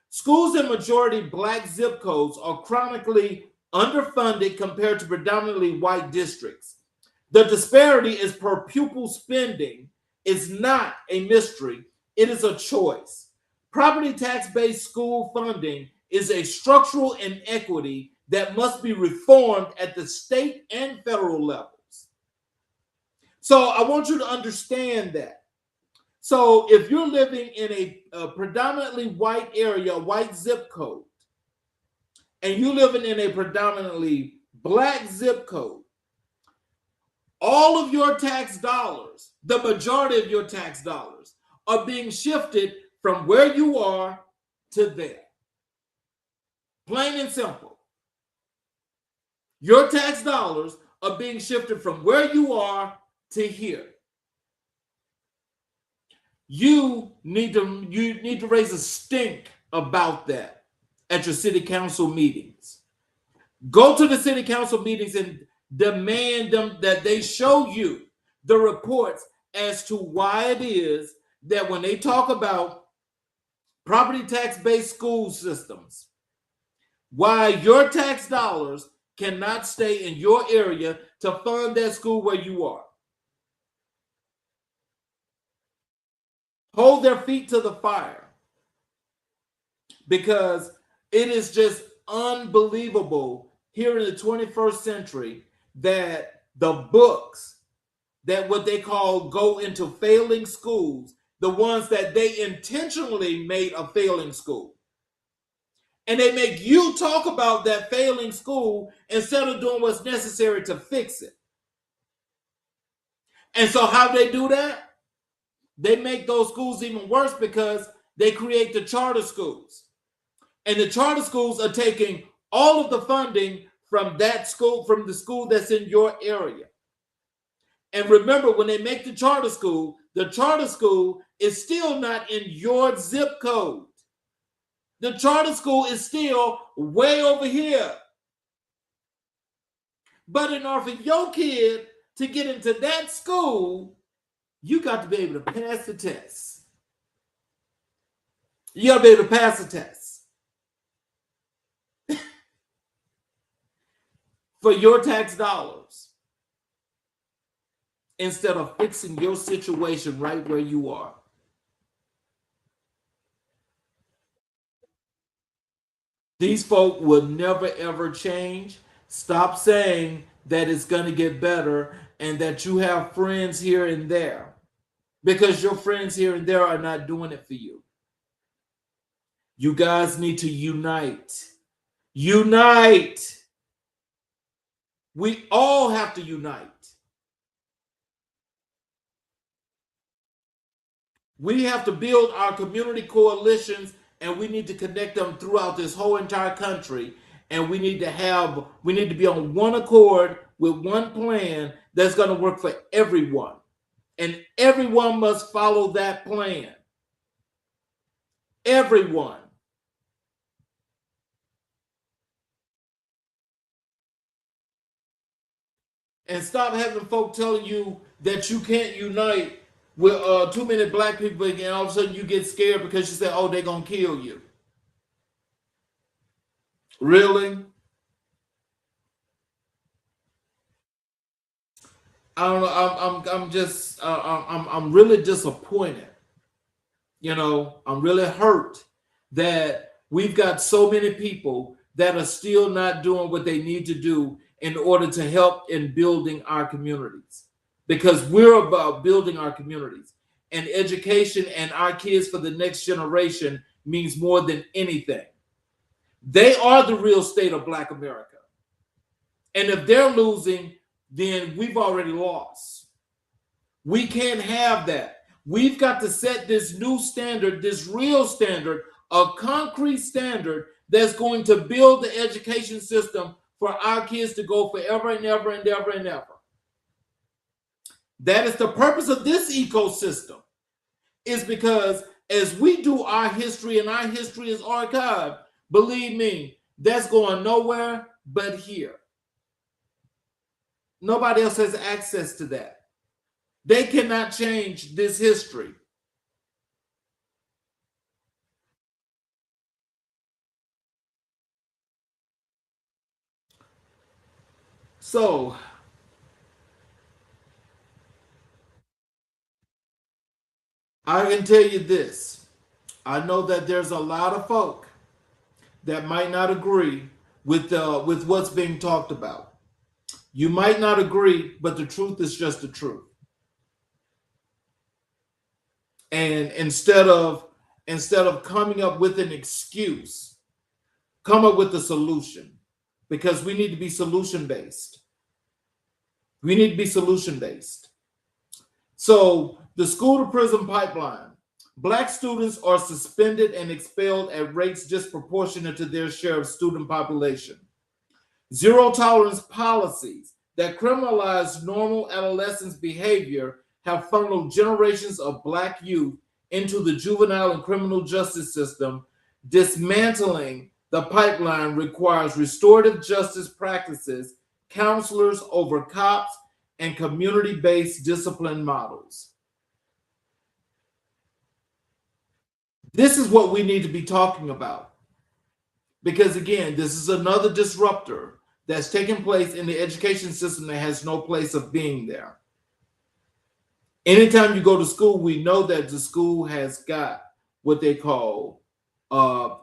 Schools in majority black zip codes are chronically underfunded compared to predominantly white districts. The disparity is per pupil spending. Is not a mystery. It is a choice. Property tax-based school funding is a structural inequity that must be reformed at the state and federal levels. So I want you to understand that. So if you're living in a predominantly white area, white zip code, and you're living in a predominantly black zip code, all of your tax dollars, the majority of your tax dollars, are being shifted from where you are to there. Plain and simple. Your tax dollars are being shifted from where you are to here. You need to raise a stink about that at your city council meetings. Go to the city council meetings and demand them that they show you the reports as to why it is that when they talk about property tax-based school systems, why your tax dollars cannot stay in your area to fund that school where you are. Hold their feet to the fire. because it is just unbelievable here in the 21st century that the books that what they call go into failing schools, the ones that they intentionally made a failing school. And they make you talk about that failing school instead of doing what's necessary to fix it. And so how they do that? They make those schools even worse because they create the charter schools. And the charter schools are taking all of the funding from that school, from the school that's in your area. And remember, when they make the charter school is still not in your zip code. The charter school is still way over here. But in order for your kid to get into that school, you got to be able to pass the test. You got to be able to pass the test. For your tax dollars. Instead of fixing your situation right where you are. These folk will never ever change. Stop saying that it's going to get better and that you have friends here and there, because your friends here and there are not doing it for you. You guys need to unite. Unite. We all have to unite. We have to build our community coalitions, and we need to connect them throughout this whole entire country. And we need to be on one accord with one plan that's going to work for everyone. And everyone must follow that plan. Everyone. And stop having folk telling you that you can't unite with too many black people, and all of a sudden you get scared because you say, oh, they're going to kill you. Really? I don't know. I'm really disappointed. You know, I'm really hurt that we've got so many people that are still not doing what they need to do in order to help in building our communities. Because we're about building our communities. And education and our kids for the next generation means more than anything. They are the real state of Black America. And if they're losing, then we've already lost. We can't have that. We've got to set this new standard, this real standard, a concrete standard that's going to build the education system for our kids to go forever and ever and ever and ever. That is the purpose of this ecosystem, is because as we do our history and our history is archived, believe me, that's going nowhere but here. Nobody else has access to that. They cannot change this history. So, I can tell you this. I know that there's a lot of folk that might not agree with what's being talked about. You might not agree, but the truth is just the truth. And instead of coming up with an excuse, come up with a solution, because we need to be solution based. We need to be solution based. So the school to prison pipeline. Black students are suspended and expelled at rates disproportionate to their share of student population. Zero tolerance policies that criminalize normal adolescence behavior have funneled generations of Black youth into the juvenile and criminal justice system. Dismantling the pipeline requires restorative justice practices, counselors over cops, and community-based discipline models. This is what we need to be talking about. Because again, this is another disruptor that's taking place in the education system that has no place of being there. Anytime you go to school, we know that the school has got what they call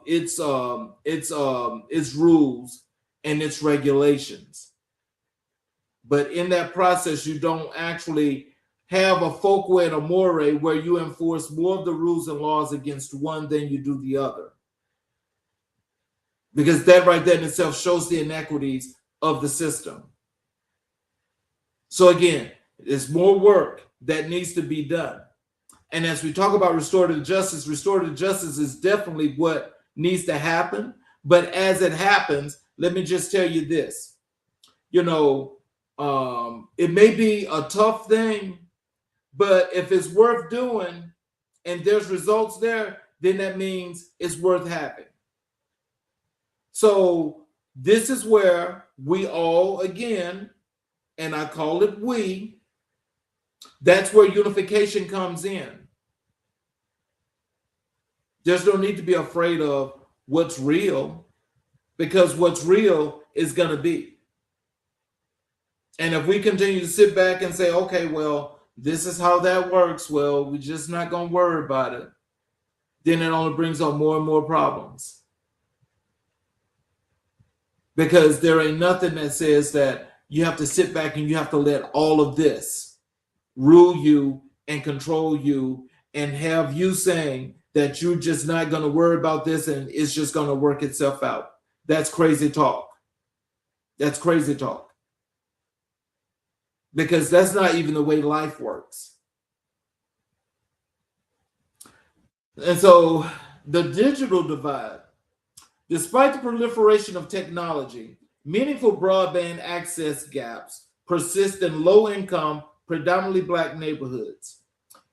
its rules and its regulations. But in that process, you don't actually have a focal and a moray where you enforce more of the rules and laws against one than you do the other. Because that right there in itself shows the inequities of the system. So again, there's more work that needs to be done. And as we talk about restorative justice is definitely what needs to happen. But as it happens, let me just tell you this. You know, it may be a tough thing, but if it's worth doing and there's results there, then that means it's worth having. So this is where we all, again, and I call it we, that's where unification comes in. There's no need to be afraid of what's real, because what's real is going to be. And if we continue to sit back and say, okay, well, this is how that works, well, we're just not going to worry about it, then it only brings up more and more problems. Because there ain't nothing that says that you have to sit back and you have to let all of this rule you and control you and have you saying that you're just not going to worry about this and it's just going to work itself out. That's crazy talk. That's crazy talk. Because that's not even the way life works. And so the digital divide, despite the proliferation of technology, meaningful broadband access gaps persist in low-income, predominantly Black neighborhoods.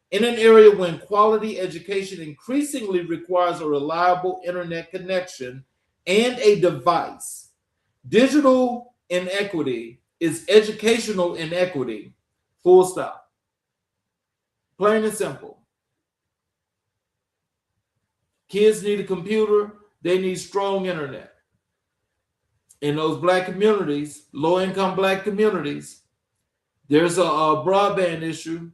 In an area when quality education increasingly requires a reliable internet connection and a device, digital inequity is educational inequity, full stop. Plain and simple. Kids need a computer, they need strong internet. In those Black communities, low-income Black communities, there's a broadband issue.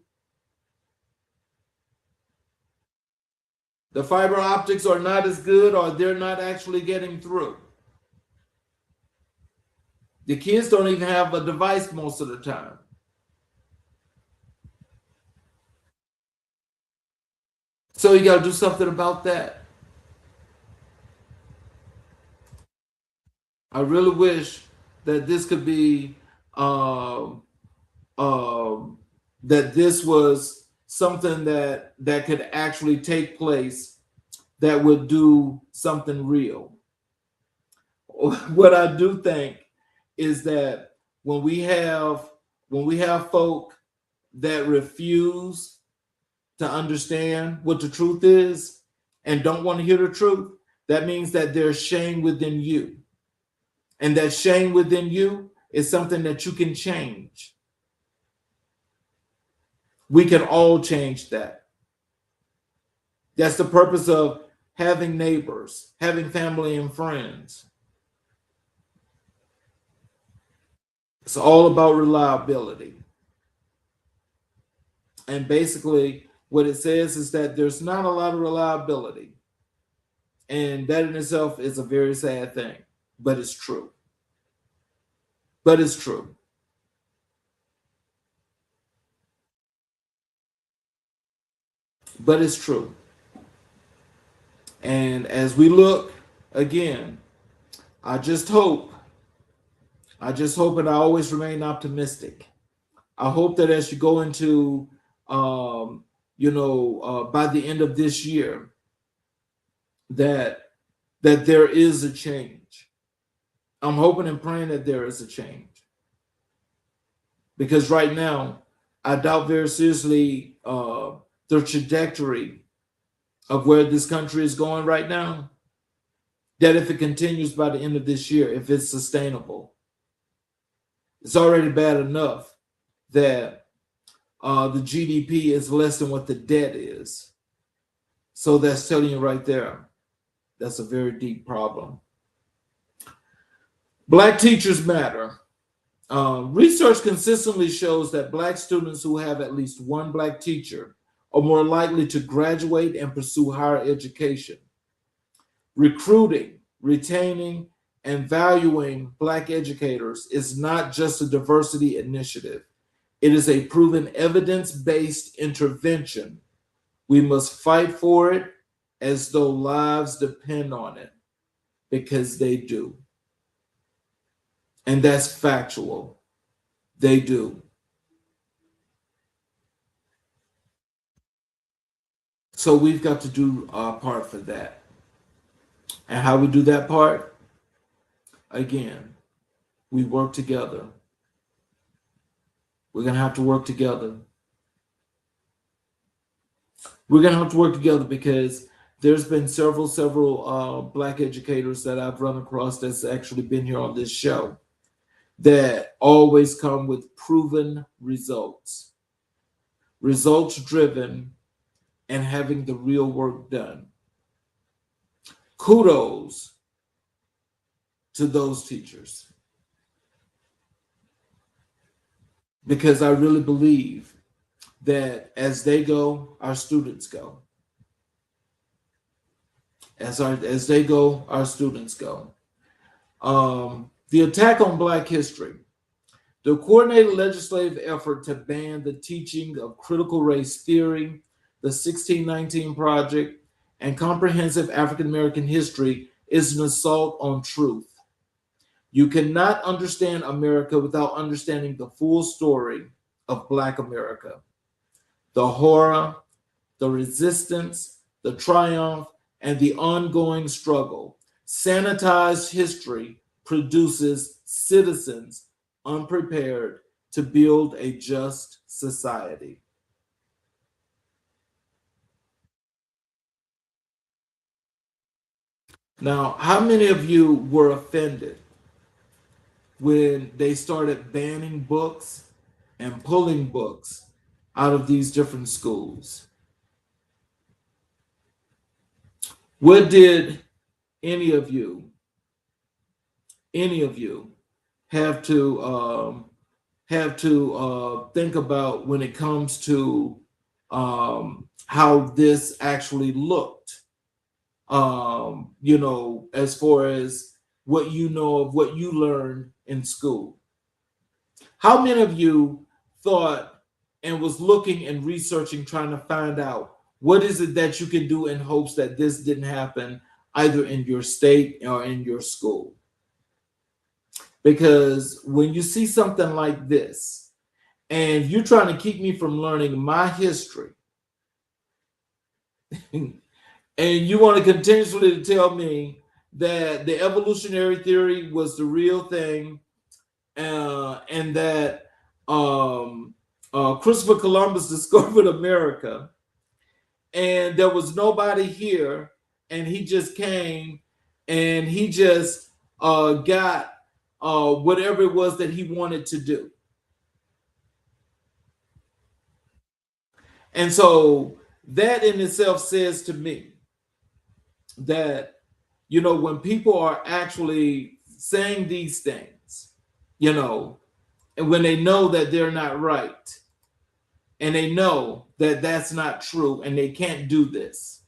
The fiber optics are not as good, or they're not actually getting through. The kids don't even have a device most of the time. So you got to do something about that. I really wish that this could be, that this was something that could actually take place that would do something real. What I do think is that when we have folk that refuse to understand what the truth is and don't want to hear the truth, that means that there's shame within you. And that shame within you is something that you can change. We can all change that. That's the purpose of having neighbors, having family and friends. It's all about reliability. And basically, what it says is that there's not a lot of reliability. And that in itself is a very sad thing, but it's true. But it's true. But it's true. And as we look again, I just hope and I always remain optimistic. I hope that as you go into, by the end of this year, that there is a change. I'm hoping and praying that there is a change. Because right now, I doubt very seriously the trajectory of where this country is going right now, that if it continues by the end of this year, if it's sustainable. It's already bad enough that the GDP is less than what the debt is. So that's telling you right there, that's a very deep problem. Black teachers matter. Research consistently shows that Black students who have at least one Black teacher are more likely to graduate and pursue higher education. Recruiting, retaining, and valuing Black educators is not just a diversity initiative. It is a proven evidence-based intervention. We must fight for it as though lives depend on it, because they do. And that's factual. They do. So we've got to do our part for that. And how we do that part? Again, we work together. We're going to have to work together. We're going to have to work together because there's been several Black educators that I've run across that's actually been here on this show that always come with proven results, results driven, and having the real work done. Kudos to those teachers, because I really believe that as they go, our students go. As they go, our students go. The attack on Black history. The coordinated legislative effort to ban the teaching of critical race theory, the 1619 Project, and comprehensive African American history is an assault on truth. You cannot understand America without understanding the full story of Black America. The horror, the resistance, the triumph, and the ongoing struggle. Sanitized history produces citizens unprepared to build a just society. Now, how many of you were offended when they started banning books and pulling books out of these different schools? What did any of you have to think about when it comes to how this actually looked? As far as what you know of what you learned in school. How many of you thought and was looking and researching, trying to find out what is it that you can do in hopes that this didn't happen either in your state or in your school? Because when you see something like this and you're trying to keep me from learning my history, and you want to continuously tell me that the evolutionary theory was the real thing, and that Christopher Columbus discovered America, and there was nobody here, and he just came, and he just got whatever it was that he wanted to do. And so that in itself says to me that, when people are actually saying these things, and when they know that they're not right, and they know that that's not true, and they can't do this,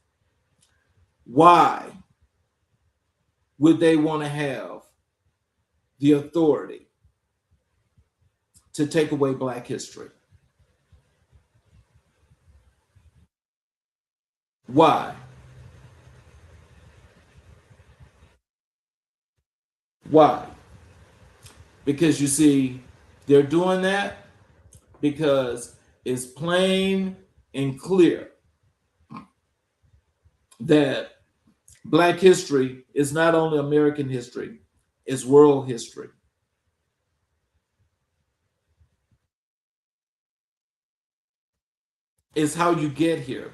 why would they want to have the authority to take away Black history? Why? Why? Because you see, they're doing that because it's plain and clear that Black history is not only American history, it's world history. It's how you get here.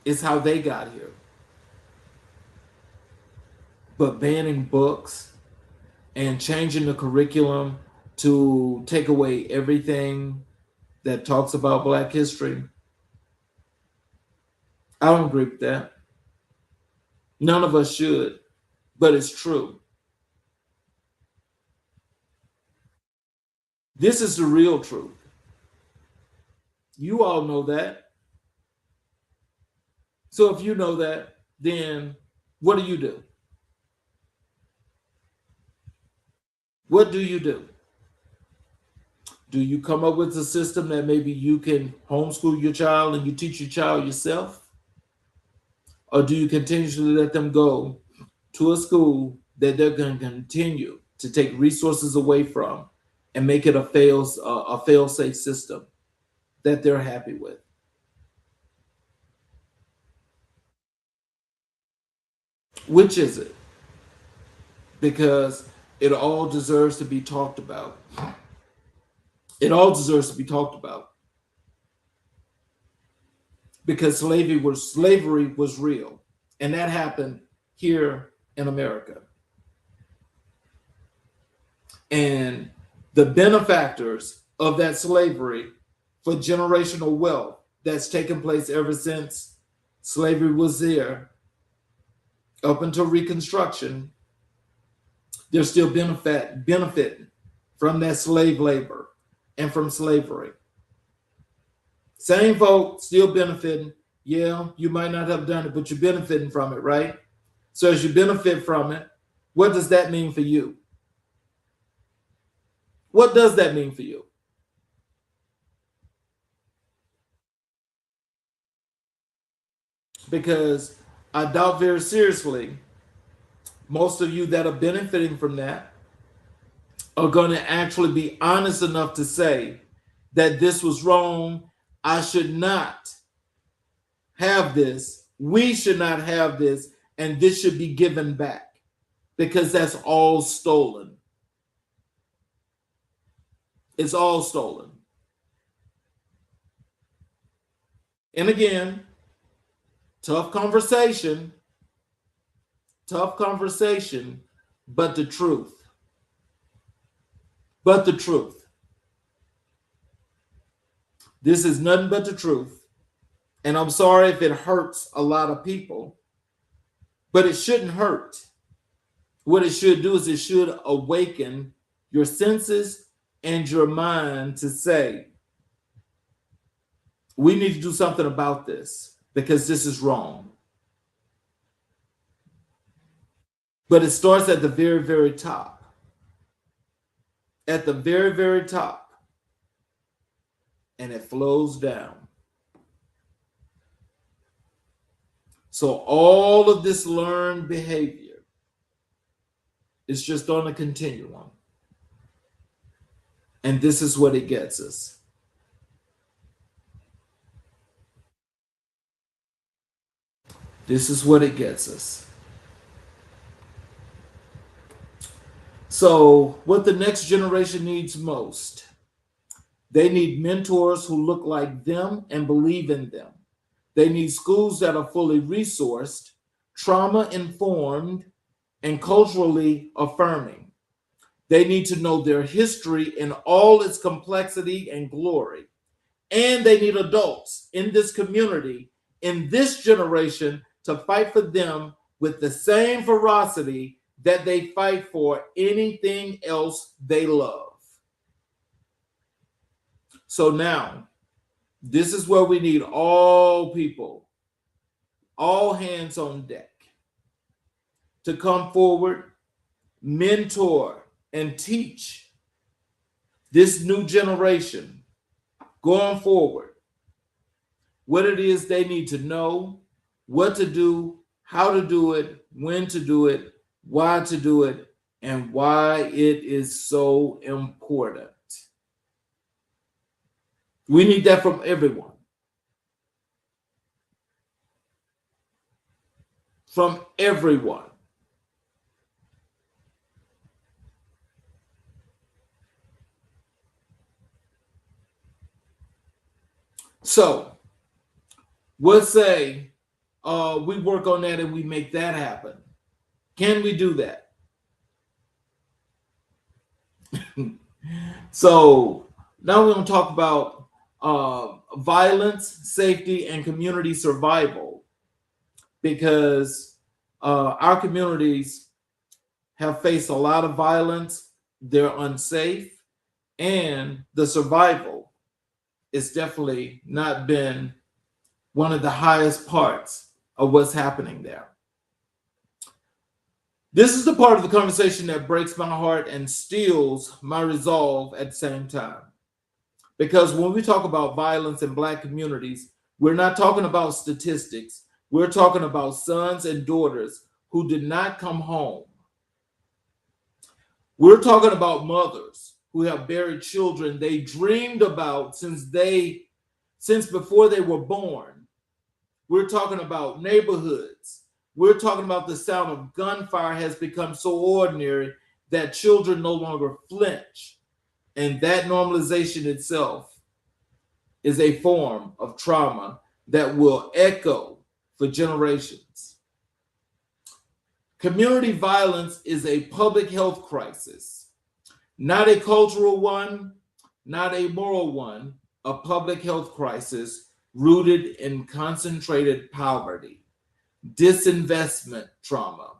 It's how they got here. But banning books and changing the curriculum to take away everything that talks about Black history, I don't agree with that. None of us should, but it's true. This is the real truth. You all know that. So if you know that, then what do you do? What do you do? Do you come up with a system that maybe you can homeschool your child and you teach your child yourself? Or do you continuously let them go to a school that they're going to continue to take resources away from and make it a fail-safe system that they're happy with? Which is it? Because it all deserves to be talked about. It all deserves to be talked about. Because slavery was real. And that happened here in America. And the benefactors of that slavery for generational wealth that's taken place ever since slavery was there up until Reconstruction, they're still benefiting from that slave labor and from slavery. Same folk still benefiting. Yeah, you might not have done it, but you're benefiting from it, right? So as you benefit from it, what does that mean for you? What does that mean for you? Because I doubt very seriously most of you that are benefiting from that are going to actually be honest enough to say that this was wrong. I should not have this. We should not have this. And this should be given back because that's all stolen. It's all stolen. And again, tough conversation, but the truth. But the truth. This is nothing but the truth. And I'm sorry if it hurts a lot of people, but it shouldn't hurt. What it should do is it should awaken your senses and your mind to say, we need to do something about this because this is wrong. But it starts at the very, very top. At the very, very top. And it flows down. So all of this learned behavior is just on a continuum. And this is what it gets us. This is what it gets us. So what the next generation needs most, they need mentors who look like them and believe in them. They need schools that are fully resourced, trauma-informed, and culturally affirming. They need to know their history in all its complexity and glory. And they need adults in this community, in this generation, to fight for them with the same ferocity that they fight for anything else they love. So now, this is where we need all people, all hands on deck, to come forward, mentor, and teach this new generation going forward what it is they need to know, what to do, how to do it, when to do it, why to do it, and why it is so important. We need that from everyone. From everyone. So, let's say we work on that and we make that happen. Can we do that? So, now we're going to talk about violence, safety, and community survival, because our communities have faced a lot of violence, they're unsafe, and the survival is definitely not been one of the highest parts of what's happening there. This is the part of the conversation that breaks my heart and steals my resolve at the same time. Because when we talk about violence in Black communities, we're not talking about statistics. We're talking about sons and daughters who did not come home. We're talking about mothers who have buried children they dreamed about since before they were born. We're talking about neighborhoods. We're talking about the sound of gunfire has become so ordinary that children no longer flinch. And that normalization itself is a form of trauma that will echo for generations. Community violence is a public health crisis, not a cultural one, not a moral one, a public health crisis rooted in concentrated poverty, disinvestment trauma,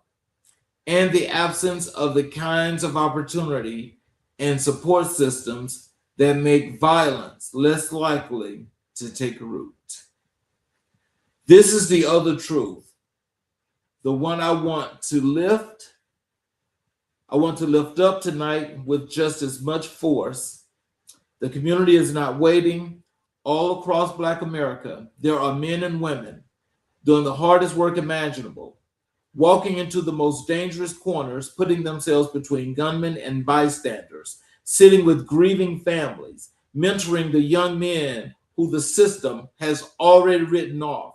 and the absence of the kinds of opportunity and support systems that make violence less likely to take root. This is the other truth, the one I want to lift. I want to lift up tonight with just as much force. The community is not waiting. All across Black America, there are men and women doing the hardest work imaginable, walking into the most dangerous corners, putting themselves between gunmen and bystanders, sitting with grieving families, mentoring the young men who the system has already written off,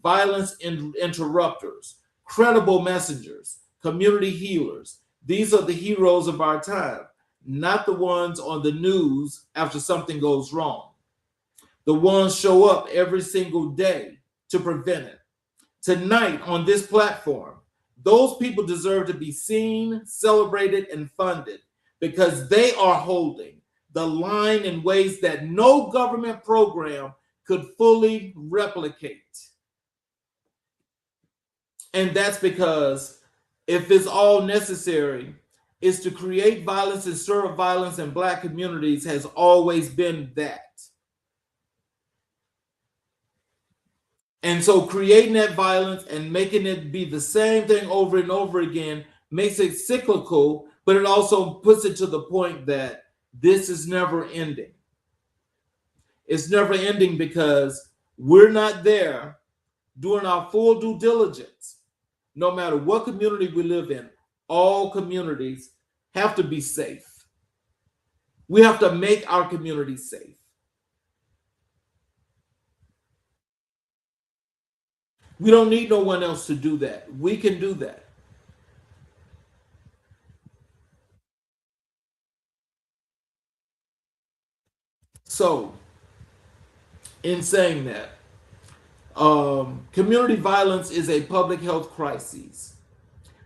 violence interrupters, credible messengers, community healers. These are the heroes of our time, not the ones on the news after something goes wrong. The ones show up every single day to prevent it. Tonight on this platform, those people deserve to be seen, celebrated, and funded because they are holding the line in ways that no government program could fully replicate. And that's because if it's all necessary, is to create violence and stir up violence in Black communities has always been that. And so creating that violence and making it be the same thing over and over again makes it cyclical, but it also puts it to the point that this is never ending. It's never ending because we're not there doing our full due diligence. No matter what community we live in, all communities have to be safe. We have to make our community safe. We don't need no one else to do that. We can do that. So, in saying that, community violence is a public health crisis.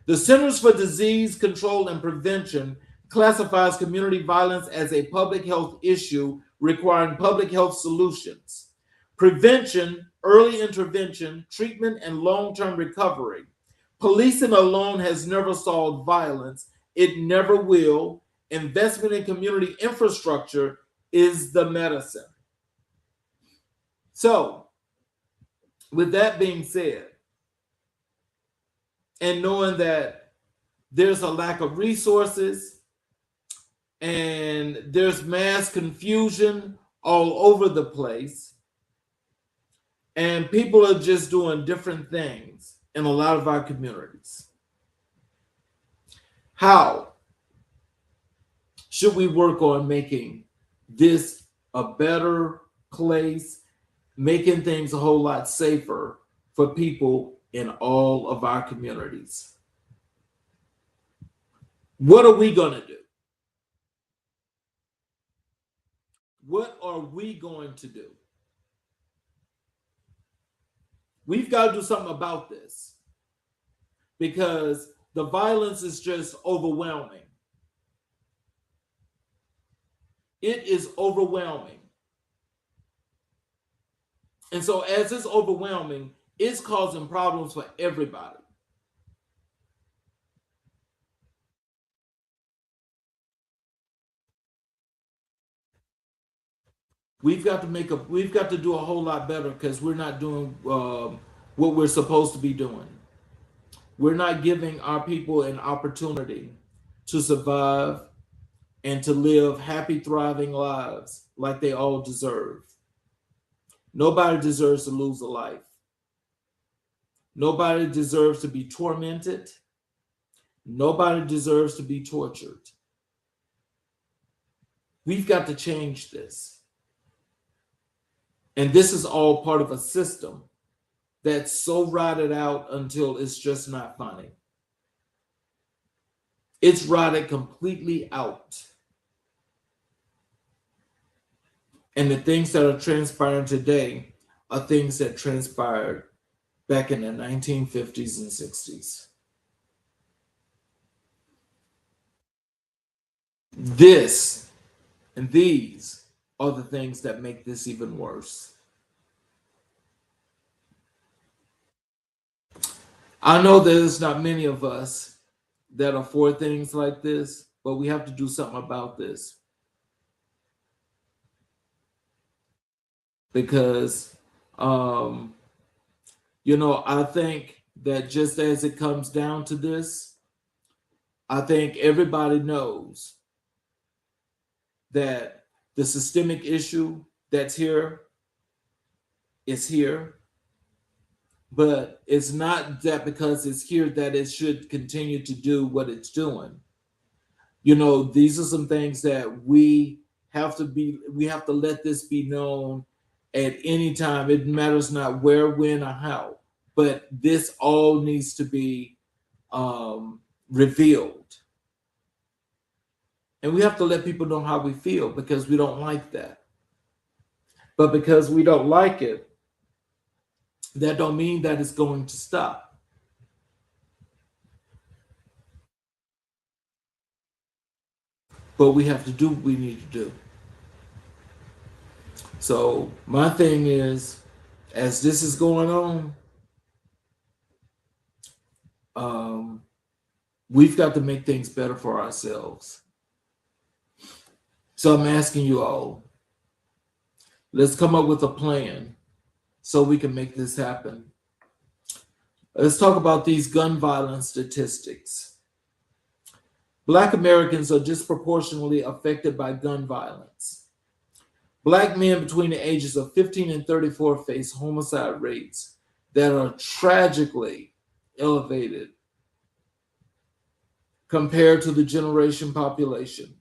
The Centers for Disease Control and Prevention classifies community violence as a public health issue requiring public health solutions. Prevention, early intervention, treatment, and long-term recovery. Policing alone has never solved violence. It never will. Investment in community infrastructure is the medicine. So, with that being said, and knowing that there's a lack of resources and there's mass confusion all over the place, and people are just doing different things in a lot of our communities. How should we work on making this a better place, making things a whole lot safer for people in all of our communities? What are we going to do? What are we going to do? We've got to do something about this because the violence is just overwhelming. It is overwhelming. And so as it's overwhelming, it's causing problems for everybody. We've got to do a whole lot better because we're not doing what we're supposed to be doing. We're not giving our people an opportunity to survive and to live happy, thriving lives like they all deserve. Nobody deserves to lose a life. Nobody deserves to be tormented. Nobody deserves to be tortured. We've got to change this. And this is all part of a system that's so rotted out until it's just not funny. It's rotted completely out. And the things that are transpiring today are things that transpired back in the 1950s and 60s. This and these are the things that make this even worse. I know there's not many of us that are for things like this, but we have to do something about this. Because, I think that just as it comes down to this, I think everybody knows that the systemic issue that's here is here, but it's not that because it's here that it should continue to do what it's doing. These are some things that we have to let this be known at any time. It matters not where, when, or how, but this all needs to be revealed. And we have to let people know how we feel because we don't like that. But because we don't like it, that don't mean that it's going to stop. But we have to do what we need to do. So my thing is, as this is going on, we've got to make things better for ourselves. So I'm asking you all, let's come up with a plan so we can make this happen. Let's talk about these gun violence statistics. Black Americans are disproportionately affected by gun violence. Black men between the ages of 15 and 34 face homicide rates that are tragically elevated compared to the generation population,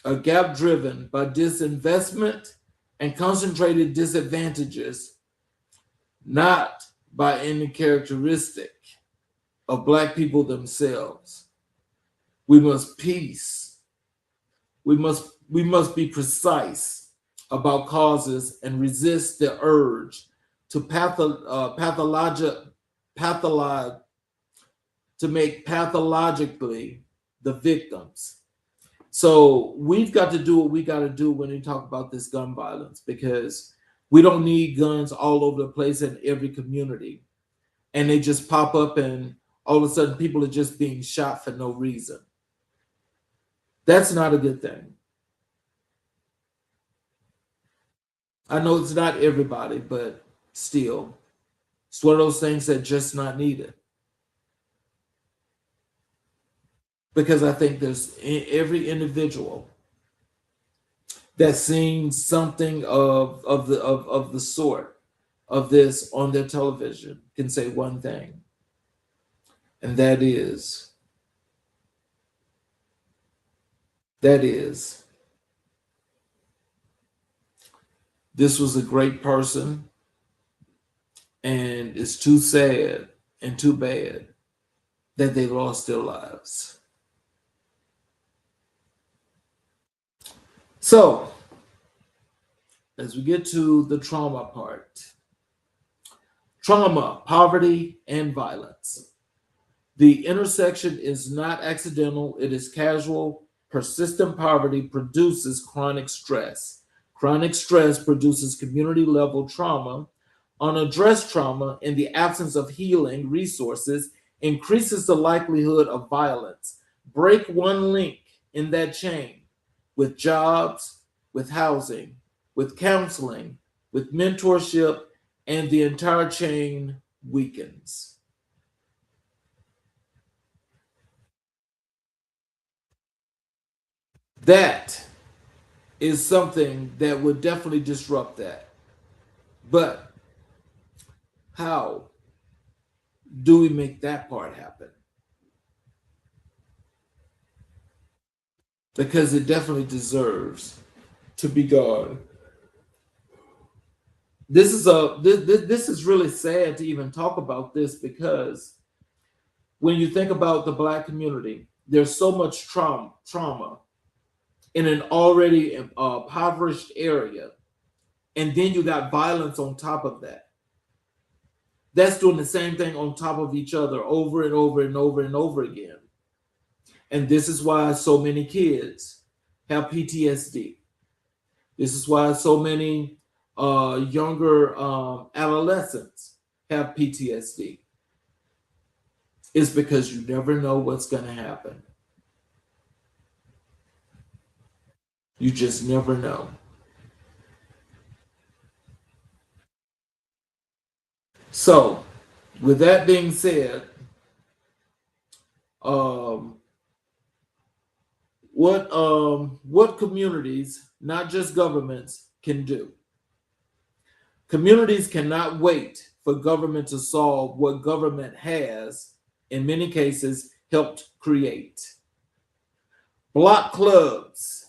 a gap driven by disinvestment and concentrated disadvantages, not by any characteristic of Black people themselves. We must peace. We must be precise about causes and resist the urge to make pathologically the victims. So we've got to do what we got to do when we talk about this gun violence, because we don't need guns all over the place in every community. And they just pop up and all of a sudden people are just being shot for no reason. That's not a good thing. I know it's not everybody, but still, it's one of those things that just not needed. Because I think there's every individual that's seen something of the sort of this on their television can say one thing, and that is this was a great person, and it's too sad and too bad that they lost their lives. So, as we get to the trauma part, trauma, poverty, and violence. The intersection is not accidental, it is casual. Persistent poverty produces chronic stress. Chronic stress produces community-level trauma. Unaddressed trauma, in the absence of healing resources, increases the likelihood of violence. Break one link in that chain with jobs, with housing, with counseling, with mentorship, and the entire chain weakens. That is something that would definitely disrupt that. But how do we make that part happen? Because it definitely deserves to be gone. This is really sad to even talk about this, because when you think about the Black community, there's so much trauma in an already impoverished area, and then you got violence on top of that. That's doing the same thing on top of each other over and over and over and over again. And this is why so many kids have PTSD. This is why so many younger adolescents have PTSD. It's because you never know what's going to happen. You just never know. So, with that being said, what communities, not just governments, can do? Communities cannot wait for government to solve what government has, in many cases, helped create. Block clubs,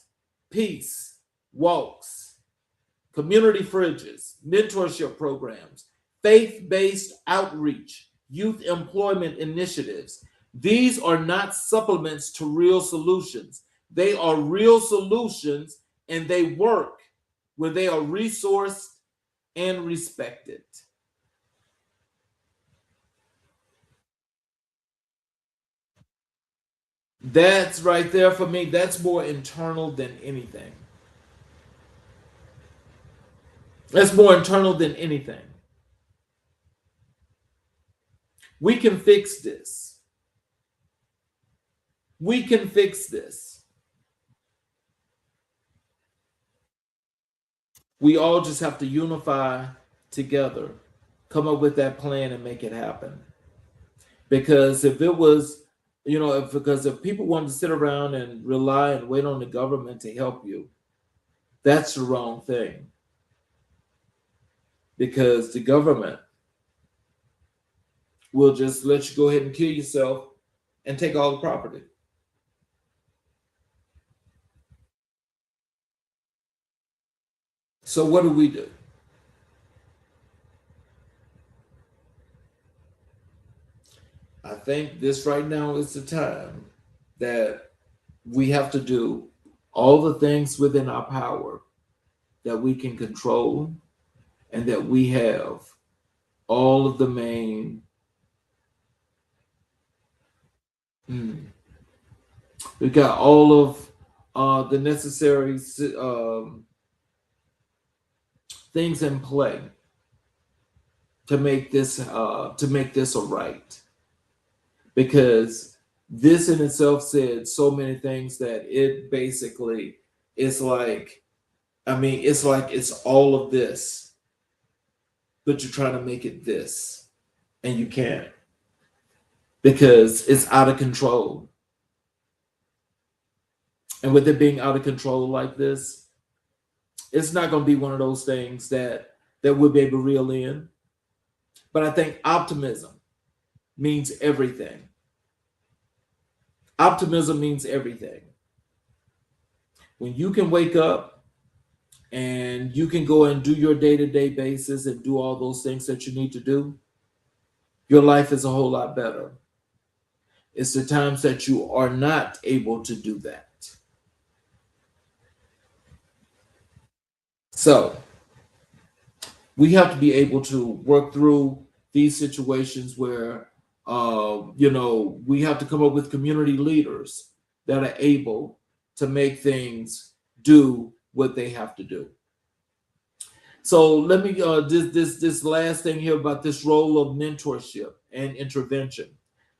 peace walks, community fridges, mentorship programs, faith-based outreach, youth employment initiatives. These are not supplements to real solutions. They are real solutions, and they work when they are resourced and respected. That's right there for me. That's more internal than anything. That's more internal than anything. We can fix this. We can fix this. We all just have to unify together, come up with that plan and make it happen. Because if it was, because if people wanted to sit around and rely and wait on the government to help you, that's the wrong thing. Because the government will just let you go ahead and kill yourself and take all the property. So what do? I think this right now is the time that we have to do all the things within our power that we can control, and that we have all of the main we got all of the necessary things in play to make this a right. Because this in itself said so many things that it basically is like, it's all of this, but you're trying to make it this, and you can't, because it's out of control. And with it being out of control like this, it's not going to be one of those things that we'll be able to reel in. But I think optimism means everything. Optimism means everything. When you can wake up and you can go and do your day-to-day basis and do all those things that you need to do, your life is a whole lot better. It's the times that you are not able to do that. So we have to be able to work through these situations where, we have to come up with community leaders that are able to make things do what they have to do. So let me this last thing here about this role of mentorship and intervention,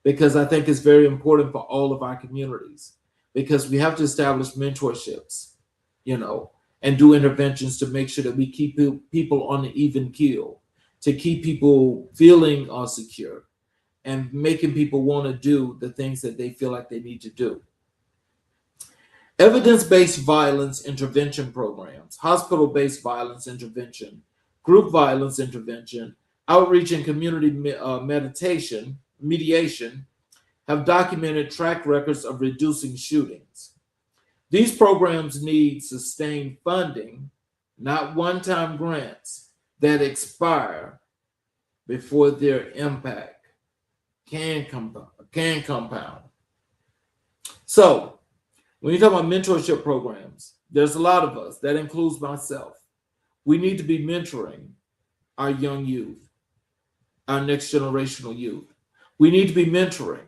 because I think it's very important for all of our communities, because we have to establish mentorships, and do interventions to make sure that we keep people on an even keel, to keep people feeling secure, and making people want to do the things that they feel like they need to do. Evidence-based violence intervention programs, hospital-based violence intervention, group violence intervention, outreach and community mediation have documented track records of reducing shootings. These programs need sustained funding, not one-time grants that expire before their impact can compound. So, when you talk about mentorship programs, there's a lot of us, that includes myself. We need to be mentoring our young youth, our next generational youth. We need to be mentoring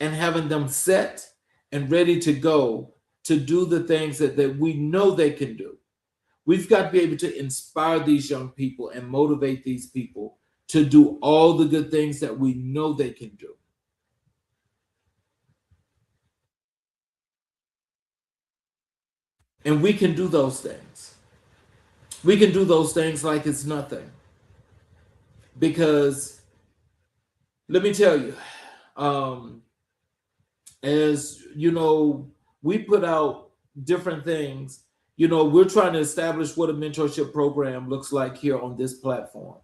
and having them set and ready to go to do the things that we know they can do. We've got to be able to inspire these young people and motivate these people to do all the good things that we know they can do. And we can do those things. We can do those things like it's nothing. Because let me tell you, as you know, we put out different things. You know, we're trying to establish what a mentorship program looks like here on this platform,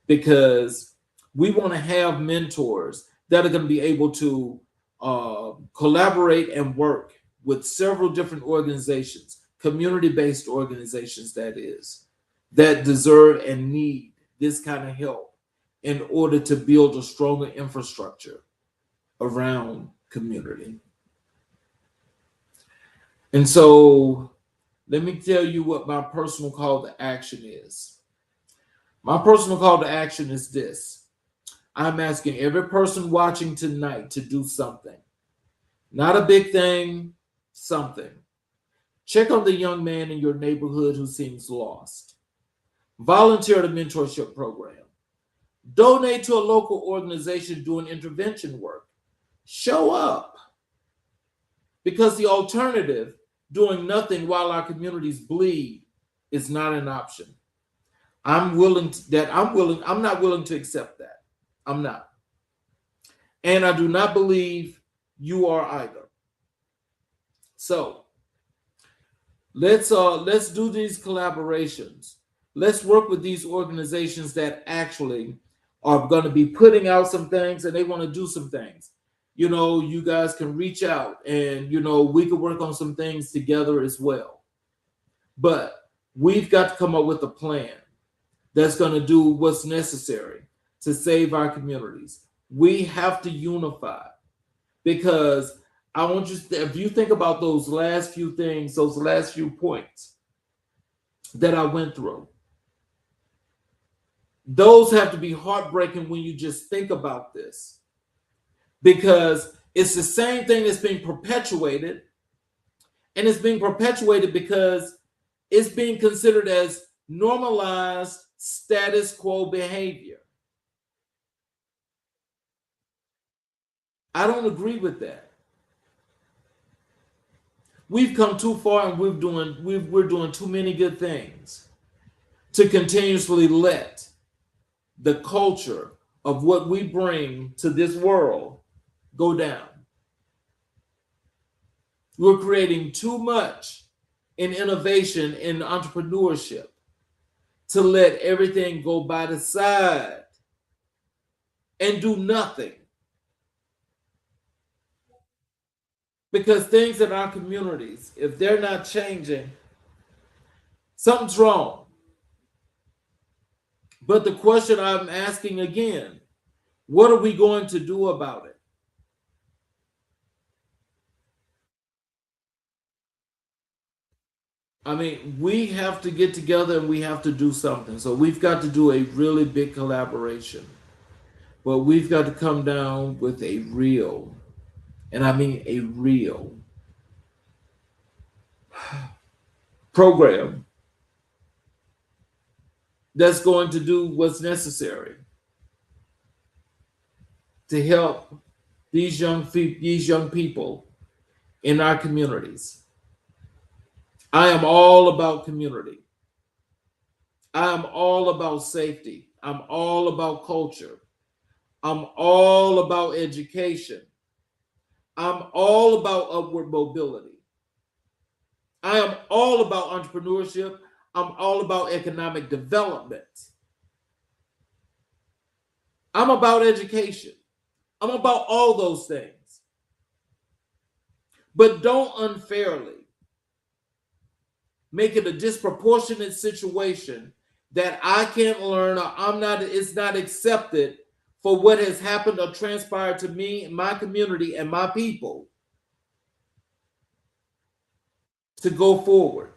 because we want to have mentors that are going to be able to collaborate and work with several different organizations, community-based organizations, that deserve and need this kind of help in order to build a stronger infrastructure around community. And so let me tell you what my personal call to action is. My personal call to action is this. I'm asking every person watching tonight to do something. Not a big thing, something. Check on the young man in your neighborhood who seems lost. Volunteer at a mentorship program. Donate to a local organization doing intervention work. Show up. Because the alternative, doing nothing while our communities bleed, is not an option. I'm not willing to accept that. I'm not. And I do not believe you are either. So let's do these collaborations. Let's work with these organizations that actually are going to be putting out some things and they want to do some things. You know, you guys can reach out and, you know, we could work on some things together as well. But we've got to come up with a plan that's going to do what's necessary to save our communities. We have to unify, because I want you to, if you think about those last few things, those last few points that I went through, those have to be heartbreaking when you just think about this, because it's the same thing that's being perpetuated, and it's being perpetuated because it's being considered as normalized status quo behavior. I don't agree with that. We've come too far, and we're doing too many good things to continuously let the culture of what we bring to this world go down. We're creating too much in innovation and entrepreneurship to let everything go by the side and do nothing. Because things in our communities, if they're not changing, something's wrong. But the question I'm asking again, what are we going to do about it? I mean, we have to get together and we have to do something. So we've got to do a really big collaboration. But we've got to come down with a real, and I mean a real, program that's going to do what's necessary to help these young people in our communities. I am all about community. I am all about safety. I'm all about culture. I'm all about education. I'm all about upward mobility. I am all about entrepreneurship. I'm all about economic development. I'm about education. I'm about all those things. But don't unfairly make it a disproportionate situation that I can't learn or it's not accepted for what has happened or transpired to me, my community, and my people to go forward.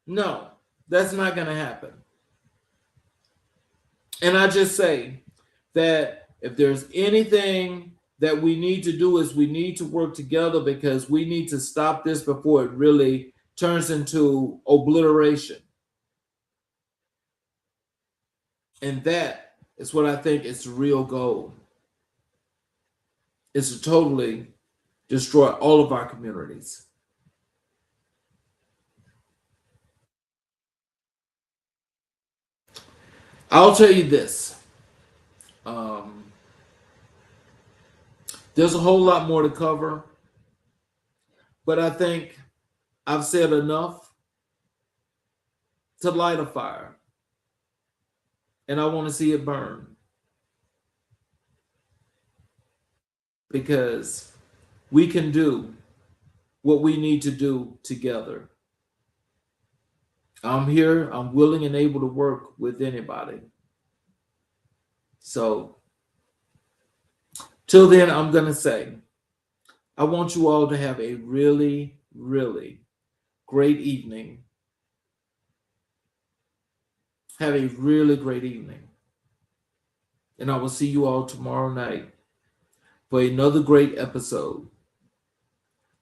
No, that's not going to happen. And I just say that if there's anything that we need to do is we need to work together, because we need to stop this before it really turns into obliteration. And that is what I think is the real goal, is to totally destroy all of our communities. I'll tell you this. There's a whole lot more to cover, but I think I've said enough to light a fire, and I want to see it burn, because we can do what we need to do together. I'm here, I'm willing and able to work with anybody. So, till then, I'm going to say, I want you all to have a really, really great evening. Have a really great evening. And I will see you all tomorrow night for another great episode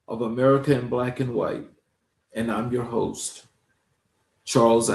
of America in Black and White. And I'm your host, Charles